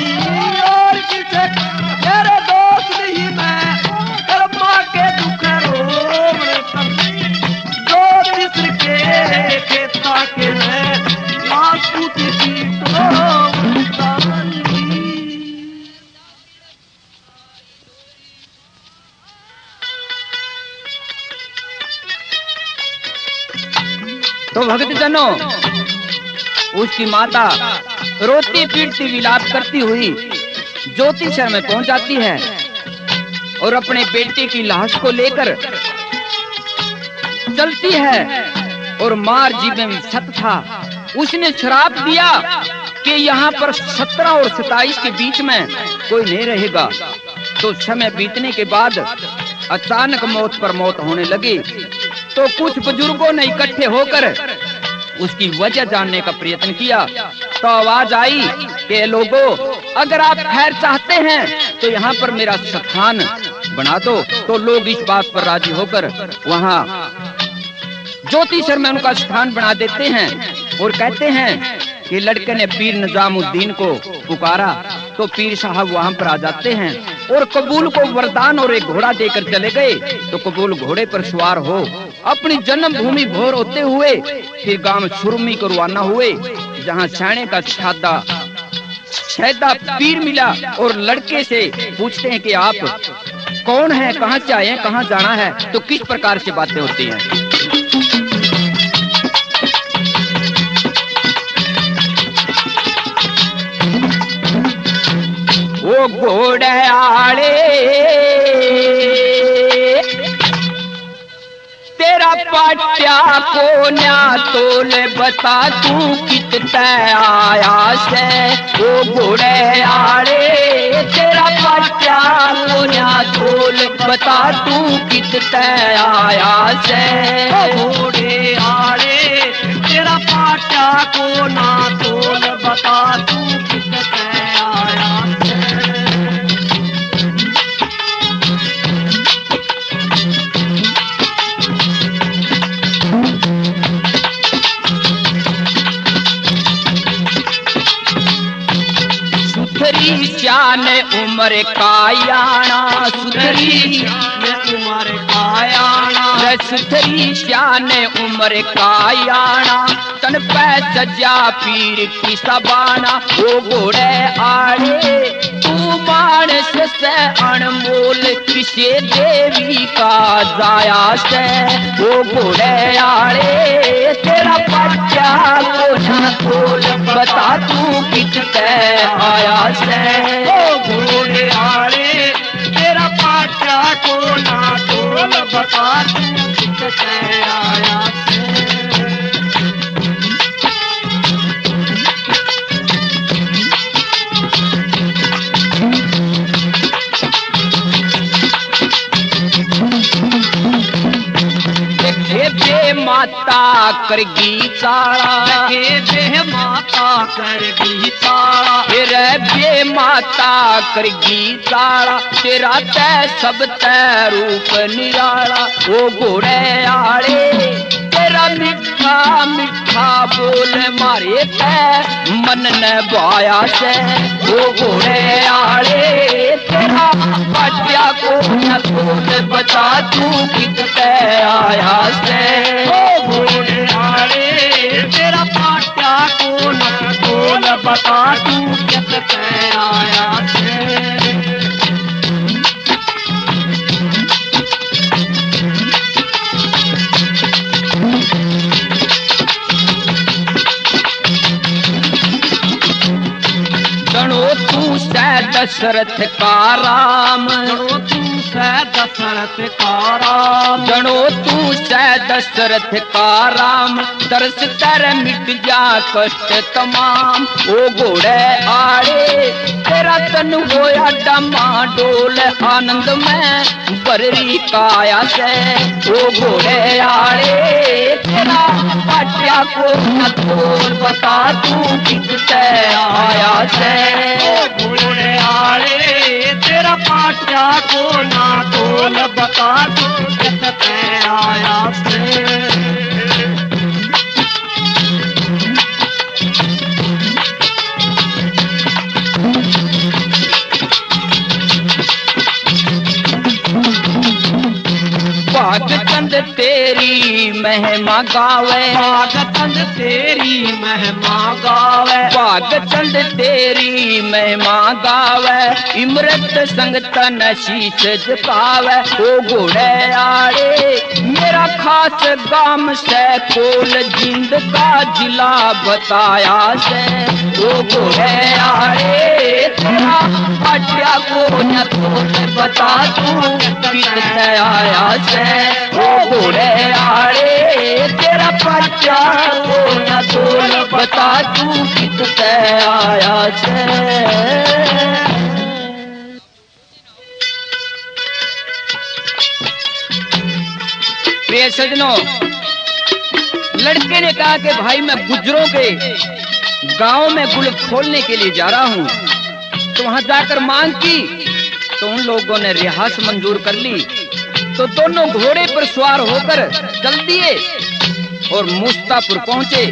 और किसे मेरे दोस्त नहीं मैं, कर्मा के दुख रोवण चली। ज्योति सरके खेता के मैं लाश पूत की खोवण चली। तो भक्तजनों, उसकी माता रोती पीटती विलाप करती हुई ज्योतिषर में पहुंच जाती है और अपने बेटे की लाश को लेकर चलती है। और मार जीवन में सत था, उसने श्राप दिया कि यहाँ पर 17 और 27 के बीच में कोई नहीं रहेगा। तो समय बीतने के बाद अचानक मौत पर मौत होने लगी। तो कुछ बुजुर्गों ने इकट्ठे होकर उसकी वजह जानने का प्रयत्न किया। तो आवाज आई कि लोगों, अगर आप खैर चाहते हैं तो यहाँ पर मेरा स्थान बना दो। तो लोग इस बात पर राजी होकर वहाँ ज्योतिषर में उनका स्थान बना देते हैं और कहते हैं कि लड़के ने पीर निजामुद्दीन को पुकारा। तो पीर साहब वहाँ पर आ जाते हैं और कबूल को वरदान और एक घोड़ा देकर चले गए। तो कबूल घोड़े पर सवार हो अपनी जन्मभूमि भोर होते हुए फिर गांव सुरमी को रवाना हुए, जहां सैने का शैदा पीर मिला। और लड़के से पूछते हैं कि आप कौन हैं, कहां से आए हैं, कहां जाना है। तो किस प्रकार से बातें होती हैं। वो घोड़े आड़े पाट्या को न्या तोल बता तू कितना आया से ओ घोड़े आड़े तेरा पाट्या को न्या तोल बता तू कितना आया से ओ घोड़े आड़े तेरा पाट्या को ना तोल बता तू कितना आया से। सुथरी शान उम्र कायाना सुथरी उम्र कायाना सुथरी शान उम्र कायाना तन पे सजा पीर की सबाना ओ घोड़े आड़े तू मानस से अनमोल किसे देवी का जाया से ओ घोड़े आड़े तेरा पाट्या को ना तोल बता तू कितने आया से ओ घोड़े आड़े तेरा पाट्या को ना तोल बता तू कितने आया से। माता करगी चाड़ा बे माता करगी चाड़ा तेरे बे माता करगी चाड़ा तेरा तै सब तै रूप निराला ओ घोड़े आड़े तेरा मिठा मिठा बोल मारे तै मन ने बाया से ओ घोड़े आड़े तेरा पाट्या को न तोल बता तू कितने आया से ओ घोड़े आड़े तेरा पाट्या को न तोल बता तू कितने आया से। जनो तू से दशरथ का राम जनो तू से दशरथ का राम जनो तू से दशरथ का राम तरस कर मिट जा कष्ट तमाम ओ घोड़े आड़े तेरा तन होया डमाडोल आनंद में बररी काया से ओ घोड़े आड़े तेरा पाट्या को न तोल बता तू कितने आया से ओ घोड़े आड़े तेरा पाट्या को ना तोल बता तू कितने आया से। भागतंद तेरी महिमा गावे भागतंद तेरी महिमा गावे भागतंद तेरी महिमा गावे इमरत संग तन शीश झुकावे ओ घोड़े आड़े मेरा खास गाम से कोल जिंद का जिला बताया से ओ घोड़े आड़े तेरा पाट्या को न तोल बता तू कितने आया से ओ घोड़े आड़े तेरा पाट्या को न तोल बता तू कितने आया से। प्रिय सजनों, लड़के ने कहा कि भाई मैं गुजरों के गांव में गुल खोलने के लिए जा रहा हूं, तो वहां जाकर मांग की तो उन लोगों ने रिहास मंजूर कर ली। तो दोनों घोड़े पर सवार होकर चल दिए और मुस्तापुर पहुंचे।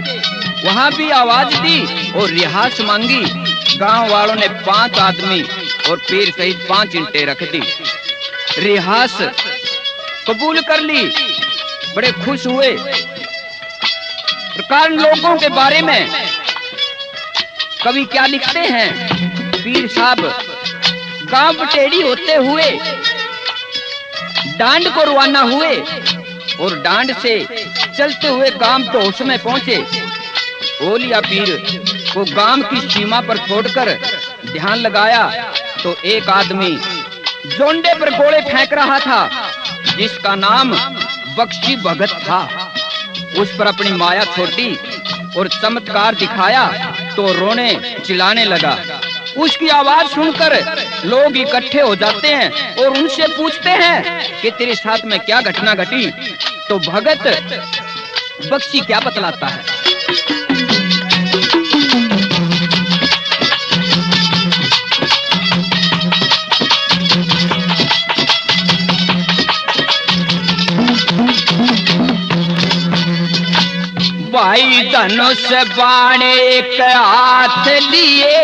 वहां भी आवाज दी और रिहास मांगी। गांव वालों ने 5 आदमी और पीर सहित 5 ईंटें रख दी। रिहास कबूल कर ली, बड़े खुश हुए। प्रकार लोगों के बारे में कवि क्या लिखते हैं, पीर साहब गांव बटेड़ी होते हुए डांड को रवाना हुए और डांड से चलते हुए गांव ढोस में पहुंचे। ओलिया पीर को गांव की सीमा पर छोड़कर ध्यान लगाया तो एक आदमी जोंडे पर गोले फेंक रहा था, जिसका नाम बख्शी भगत था, उस पर अपनी माया छोड़ी और चमत्कार दिखाया तो रोने चिल्लाने लगा। उसकी आवाज सुनकर लोग इकट्ठे हो जाते हैं और उनसे पूछते हैं कि तेरे साथ में क्या घटना घटी। तो भगत बख्शी क्या बतलाता है। भाई धनुष बाण एक हाथ लिए,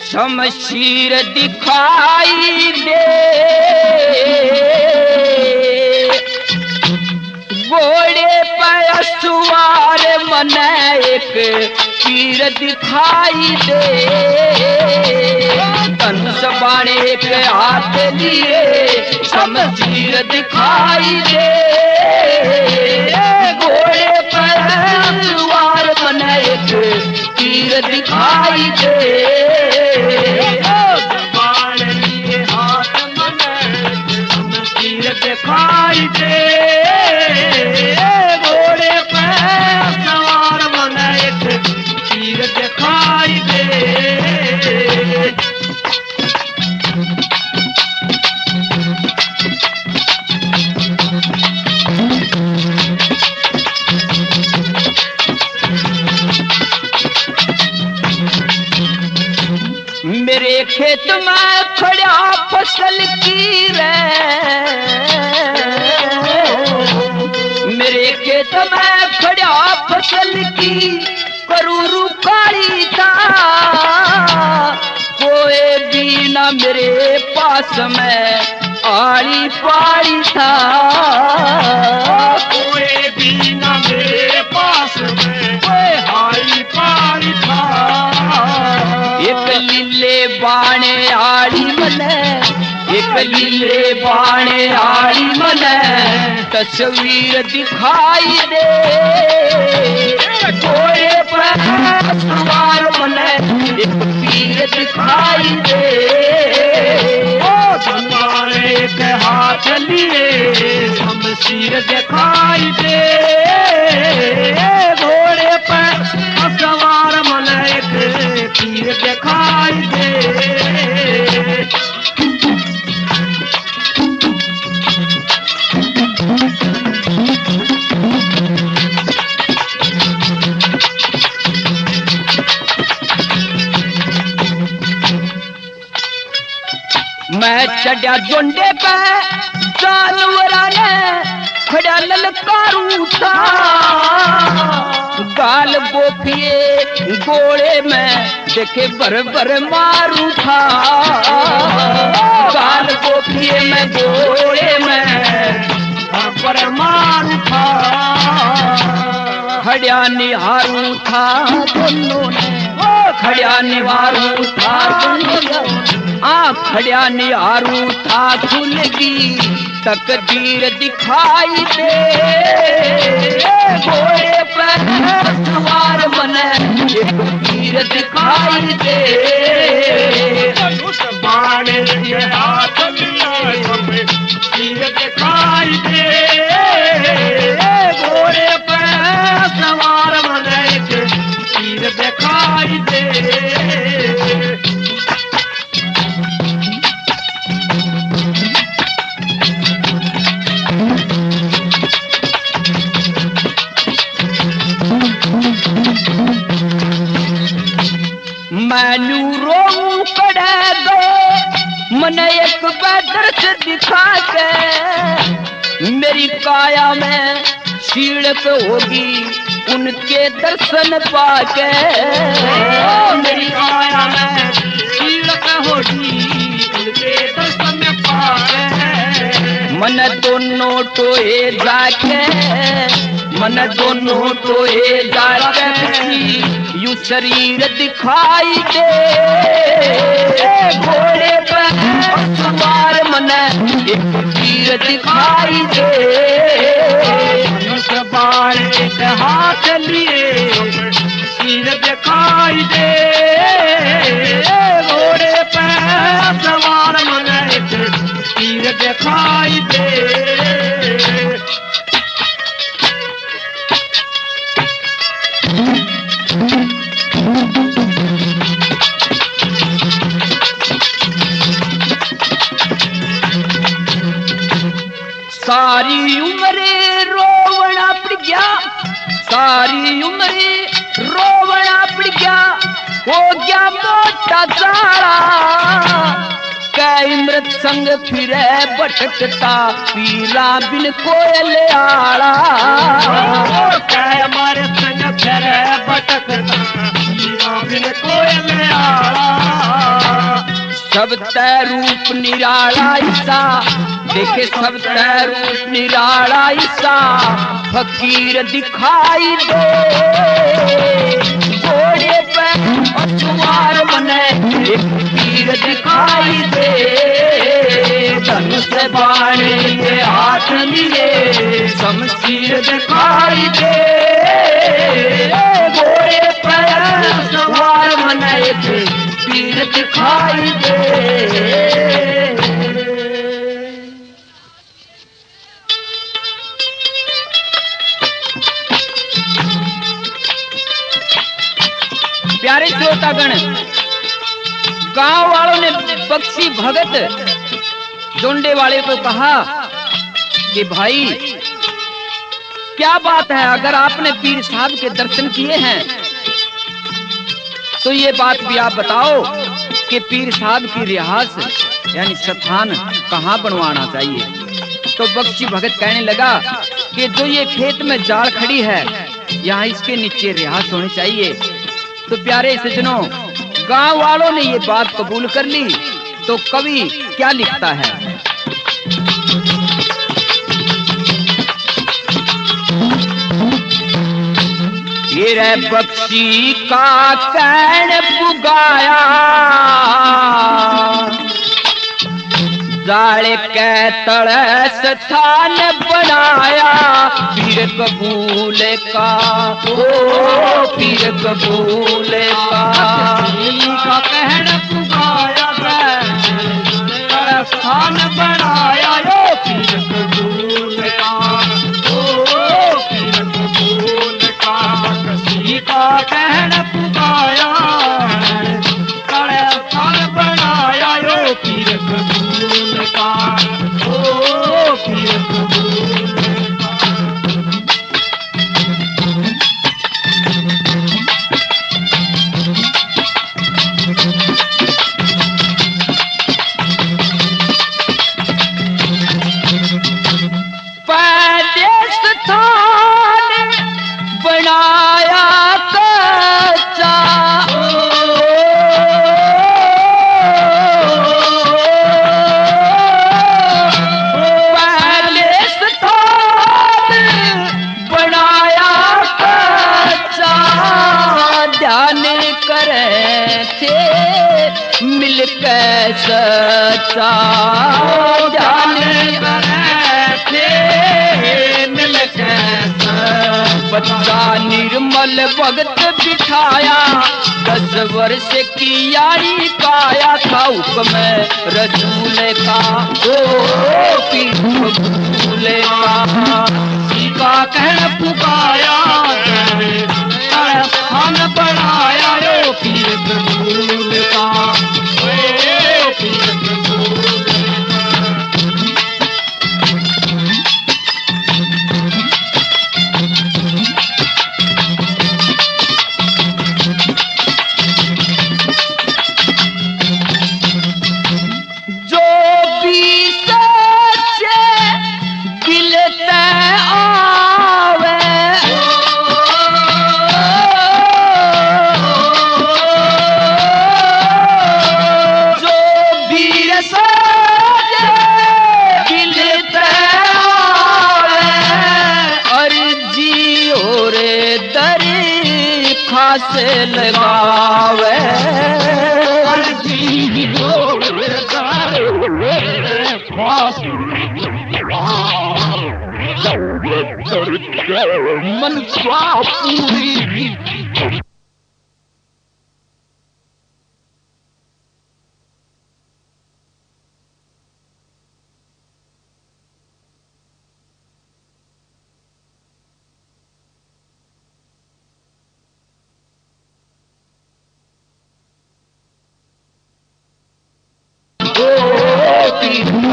शमशीर दिखाई दे, घोड़े पर सवार मन एक पीर दिखाई दे। धनुष बाण एक हाथ लिए, शमशीर दिखाई दे, घोड़े पर सवार मन एक पीर दिखाई दे। बाण लिए हाथ मन शमशीर दिखाई दे, घोड़े पर सवार मन एक तीर दिखाई दे। मेरे खेत में खड़ा फसल की रे, मेरे खेत में खड़ा फसल की करूरू काली था, कोई भी ना मेरे पास में आड़ी पाड़ी था, कोई भी ना मेरे पास में कोई हाई पारी था। एक लीले बाणे आड़ी मने, एक लीले बाणे आड़ी मने तस्वीर दिखाई दे, घोड़े पर सवार मने एक पीर दिखाई दे। धनवारे के हाथ लिए शमशीर दिखाई दे, घोड़े पर सवार मन एक तीर दिखाई दे। मैं चढ़ा जोंडे पे जानवरा ने खड़ा ललकारू था, गाल गोफिए गोले में देखे भर भर मारू था, गाल गोफिए में गोले में भर भर मारू था। खड़ा निहारू था दोनों ने, खड़ा निहारू था खड़ा निहारू था, खुलगी तकदीर दिखाई दे, घोड़े पर सवार बने एक तीर दिखाई दे। धनुष बाण के हाथ लिए तीर दिखाई दे, घोड़े पर सवार मन एक तीर दिखाई दे। मैनू रो पड़े गो मन एक दर्श दिखा के, मेरी काया में सीढ़क होगी उनके दर्शन पाके, मेरी काया में सीढ़क होगी उनके दर्शन पाके। मन दोनों टोए जाके, मन दोनों टोए जाके यू शरीर दिखाई दे, घोड़े पर सवार मन एक तीर दिखाई दे। धनुष बाण एक हाथ लिए तीर दिखाई दे, घोड़े पर सवार मन एक सारी उम्र रोवना पड़ गया, सारी उम्र रोवना पड़ गया, हो गया मोटा जाड़ा, कै मृत संग फिरे भटकता पीला बिन कोयल आड़ा, कै मृत संग फिरे भटकता पीला बिन कोयल आड़ा। सब तै रूप निराला ईसा, देखे सब तै रूप निराला ईसा, फकीर दिखाई दे, घोड़े पे सवार बने एक फकीर दिखाई दे, धनुष बाण के हाथ लिए शमशीर दिखाई दे, घोड़े पे सवार बने एक फकीर दिखाई दे। प्यारे श्रोतागण, गांव वालों ने बख्शी भगत जोंडे वाले को कहा कि भाई क्या बात है, अगर आपने पीर साहब के दर्शन किए हैं तो ये बात भी आप बताओ कि पीर साहब की रिहास यानी स्थान कहाँ बनवाना चाहिए। तो बख्शी भगत कहने लगा कि जो ये खेत में जाल खड़ी है यहाँ इसके नीचे रिहास होनी चाहिए। तो प्यारे सज्जनों, गांव वालों ने ये बात कबूल कर ली। तो कवि क्या लिखता है? ये रे बख्शी का कैन पुगाया, जाले के तड़े स्थान बनाया, पीर कबूल का ओ पीर कबूल का कहन पुगाया, स्थान बनाया यो पीर कबूल का, ओ पीर कबूल का, कसी का कहन पुगाया, स्थान बनाया यो पीर कबूल का, ओ पीर कबूल का। सच्चा जाने थे मिल कैसा बच्चा निर्मल भगत बिठाया, 10 वर्ष की यारी काया था हुक्म रसूल का, ओ पीर कबूल का, सीका कहन पुकाया, स्थान बनाया यो पीर कबूल का, ओ पीर कबूल जो भी सच्चे दिल ते आवे, जो भी सच्चे दिल ते आवे, अर्जी और दरी खास लगावे, अर्जी और मन पूरी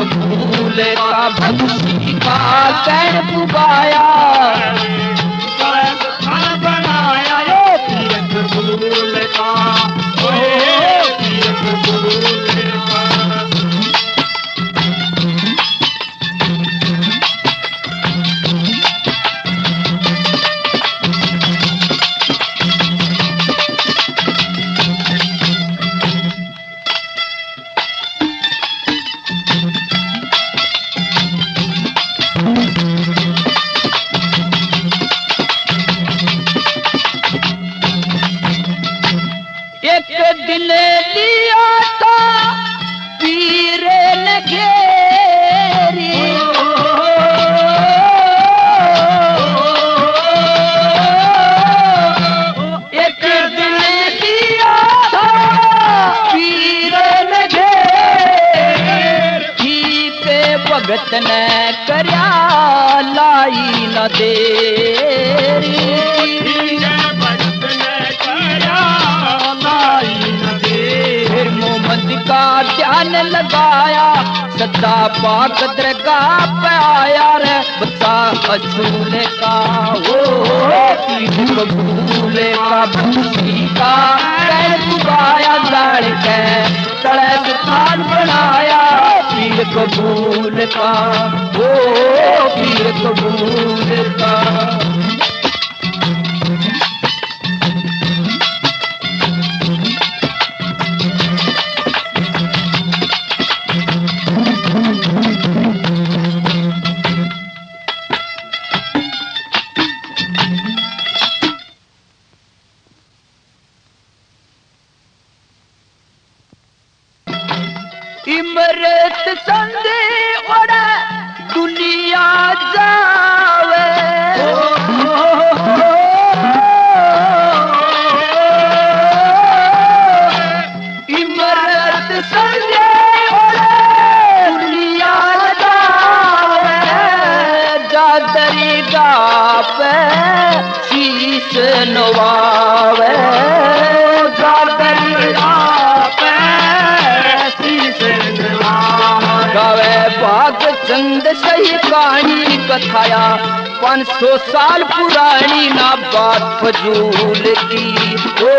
कबूल का भक्ति का कैन पुगाया बनाया ये पीर कबूल का पीर कबूल का दिन लिया था पीर ने घेरी एक दिन लिया था पीर ने घेरी ठीक भगत ने करया लाई न देरी का ध्यान लगाया सदा पाक दरगाह पे आया रे बता अछूले का वो पीर कबूले का भक्ति का कैन पुगाया गाड़ के तड़े स्थान बनाया पीर कबूल का वो पीर कबूल का इमरत संगे ओड़ा दुनिया जावे इमरत संगे ओड़ा दुनिया जावे जादरी गावे शीश नवावे जादरी गावे गावे भाग चंद सही कहानी कथाया 500 साल पुरानी ना बात फजूल की ओ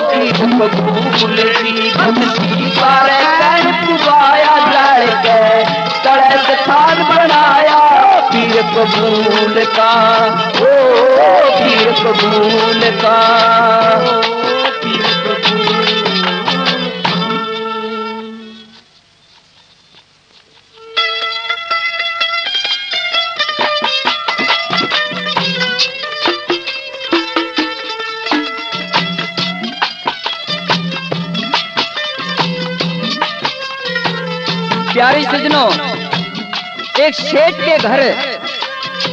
पीर कबूल की भक्ति सारे कैन पुगाया लड़ के तड़े स्थान बनाया पीर कबूल का ओ पीर कबूल का पीर कबूल प्यारी सजनों, एक सेठ के घर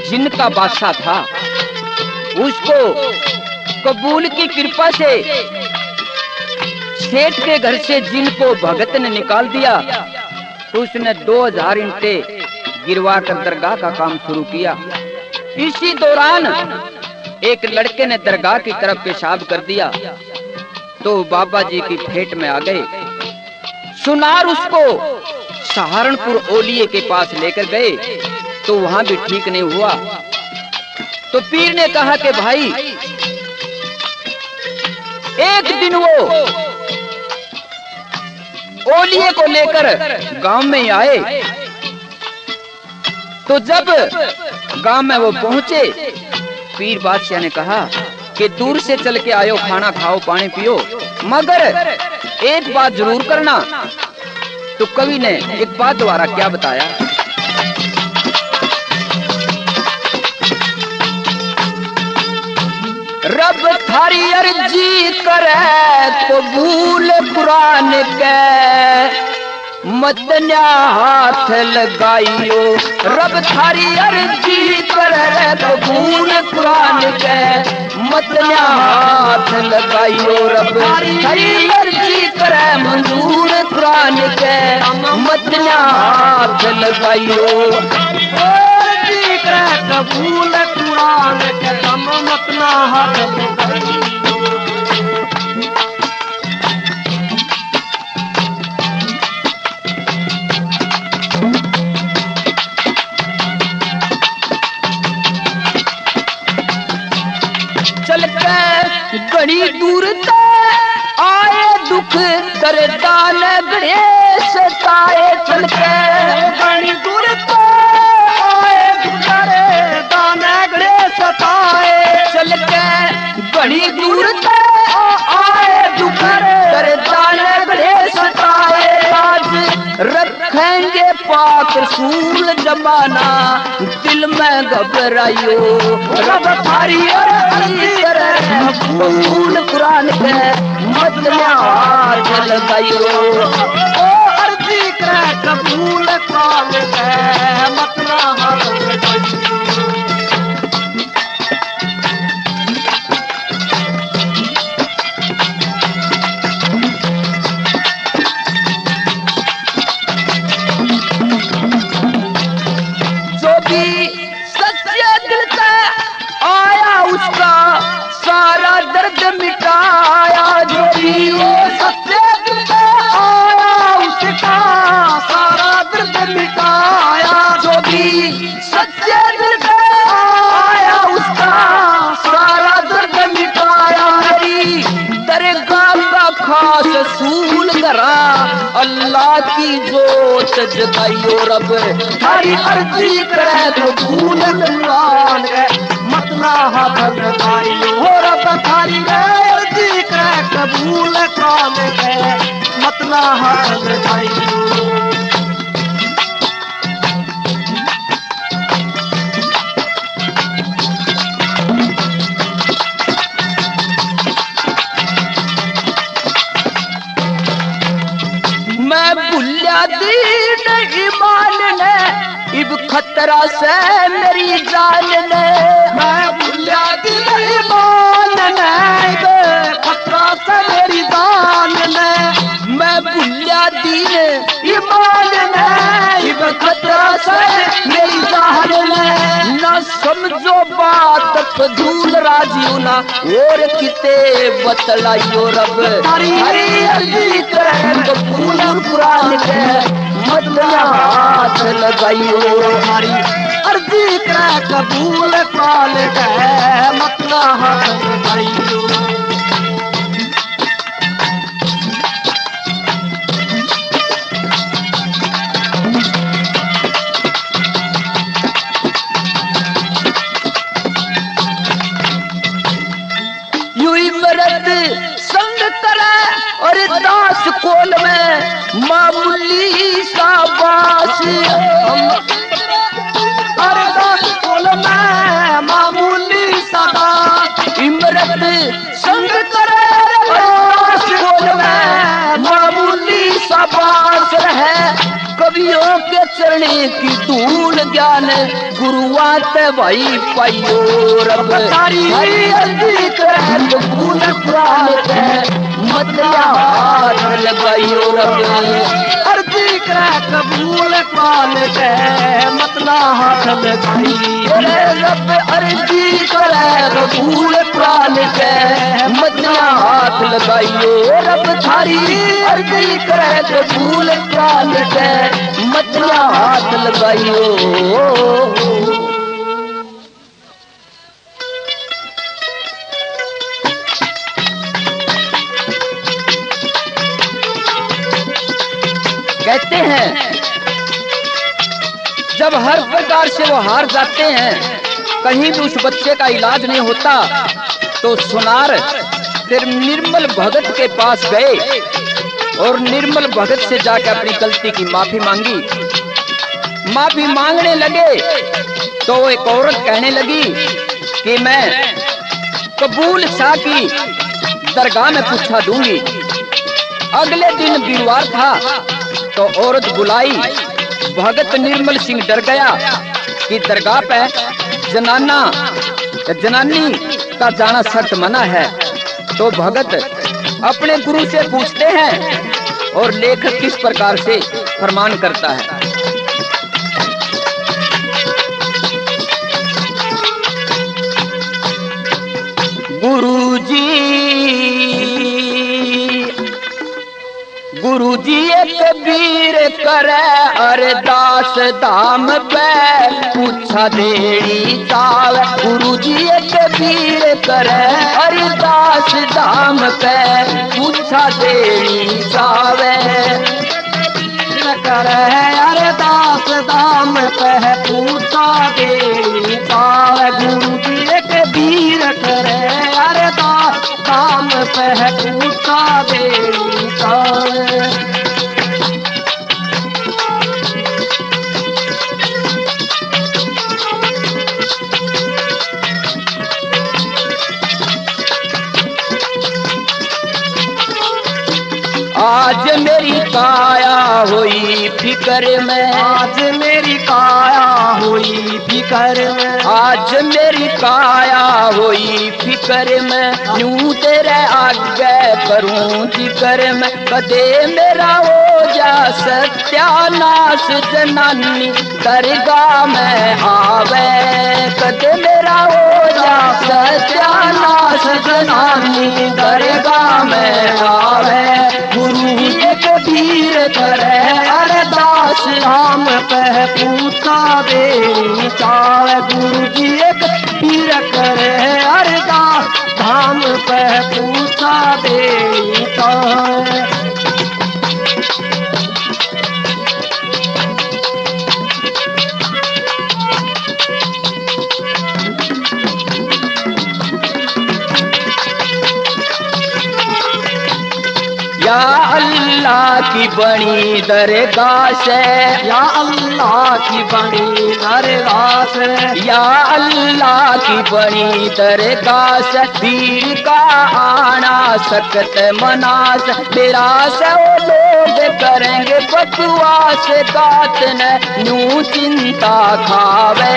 जिनका बादशाह था, उसको कबूल की कृपा से सेठ के घर से जिनको भगत ने निकाल दिया तो उसने 2000 ईंटे गिरवा कर दरगाह का काम शुरू किया। इसी दौरान एक लड़के ने दरगाह की तरफ पेशाब कर दिया तो बाबा जी की फेट में आ गए। सुनार उसको सहारनपुर ओलिए के पास लेकर गए तो वहां भी ठीक नहीं हुआ। तो पीर ने कहा कि भाई एक दिन वो ओलिए को लेकर गांव में आए तो जब गांव में वो पहुंचे पीर बादशाह ने कहा कि दूर से चल के आयो, खाना खाओ, पानी पियो, मगर एक बात जरूर करना। तो कवि ने एक बात द्वारा क्या बताया, रब थारी अर्जी करे कबूल कुरान के मत न्या हाथ लगाइयो। रब थारी अर्जी करे कबूल कुरान के मत न्या हाथ लगाइयो। रब थारी अर्जी करे मंजूर कुरान के मत न्या हाथ लगाइयो। अर्जी करे कबूल कुरान के मत ना हाथ लगाइयो। ते आए दुख करे दान गणेश ताए चल के बड़ी दूर पे आए दुख करे दान गणेश ताए चल के बड़ी दूर ते आए दुख करे दान गणेश ताए आज रखेंगे पाक रसूल जमाना दिल में घबराइयो रब थारी फूल कुरान के मतलब हाथ लगाइयो ओ अर्जी करे कबूल काल के मतला हाथ लगाइयो सच्चे दिल से आया उसका सारा दर्द मिटाया जो भी वो सच्चे दिल से आया उसका सारा दर्द मिटाया जो भी सच्चे दिल से आया उसका सारा दर्द मिटाया मेरी दरगाह का खास सूल करा अल्लाह की जोत जगाइयो रब हरी अर्जी करे तो भूल कुरान के मतला हाथ लगाइयो हो रब थारी अर्जी करे कबूल काल के मतला हाथ लगाइयो मैं भुलिया दीन ईमान ने इब खतरा से मेरी जान ने मैं भुलिया दिल ईमान ने इब खतरा से मेरी जान ने मैं भुलिया दीन ईमान ने इब खतरा से मेरी जान ने ना समझो बात फजूल राजियो ना और किते बतलाइयो रब हरी अर्जी करे तो पूरा कुरान के मतलब हाथ लगाइयो हरी अर्जी करे कबूल काल के मतला हाथ लगाइयो मरद संग करे और दास कोल में मामूली साबास और दास कोल में मामूली सदा इमरत संग करे दास कोल में मामूली साबास रहे कवियों के चरणे की धूल ज्ञान गुरुआत भाई पाइयो रब तारी अर्जी करे तो भूल कुरान के मतलब हाथ लगाइयो रब अर्जी करे कबूल काल के मतला हाथ लगाइयो रब अर्जी करे कबूल कुरान के मतलब हाथ लगाइयो रब थारी अर्जी करे कबूल कुरान के मतलब हाथ लगाइयो कहते हैं जब हर प्रकार से वो हार जाते हैं कहीं भी उस बच्चे का इलाज नहीं होता तो सुनार फिर निर्मल भगत के पास गए और निर्मल भगत से जाकर अपनी गलती की माफी मांगी। माफी मांगने लगे तो एक औरत कहने लगी कि मैं कबूल शाह की दरगाह में पूछा दूंगी। अगले दिन वीरवार था तो औरत बुलाई। भगत निर्मल सिंह डर गया कि दरगाह पे जनानी का जाना सख्त मना है। तो भगत अपने गुरु से पूछते हैं और लेखक किस प्रकार से फरमान करता है। गुरु जी कबीर करे अरदास दाम पे पूछा देनी चाव। गुरु जी कबीर करे अरदास दाम पे पूछा देनी चावे। करे अरदास दाम पे पूछा देनी चावे। गुरु जी कबीर करे अरदास दाम पे पूछा देनी चावे। आज मेरी काया हुई फिक्र में, आज मेरी काया हुई फिक्र में, आज मेरी काया हुई फिक्र में। यूं तेरे आगे करूं जिक्र में, कदे मेरा हो जा सत्यानाश जनानी दरगाह में आवे। कदे मेरा हो जा सत्यानाश जनानी दरगाह में आवे। गुरु कबीर करे अरदास दाम पे पूछा देनी चावे। गुरु जी कबीर करे अरदास दाम पे पूछा देनी चावे। या अल्लाह की बड़ी दरगाह से, या अल्लाह की बड़ी दरगाह से, या अल्लाह की बड़ी दरगाह से पीर का आना सख्त मनास। मेरा से वो लोग करेंगे बकवास गात न यूं चिंता खावे।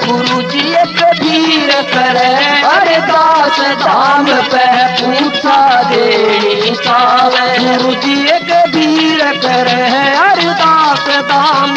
गुरु जी कबीर करे अरदास दाम पे पूछा देनी चावे। गुरु जी कबीर करे अरदास दाम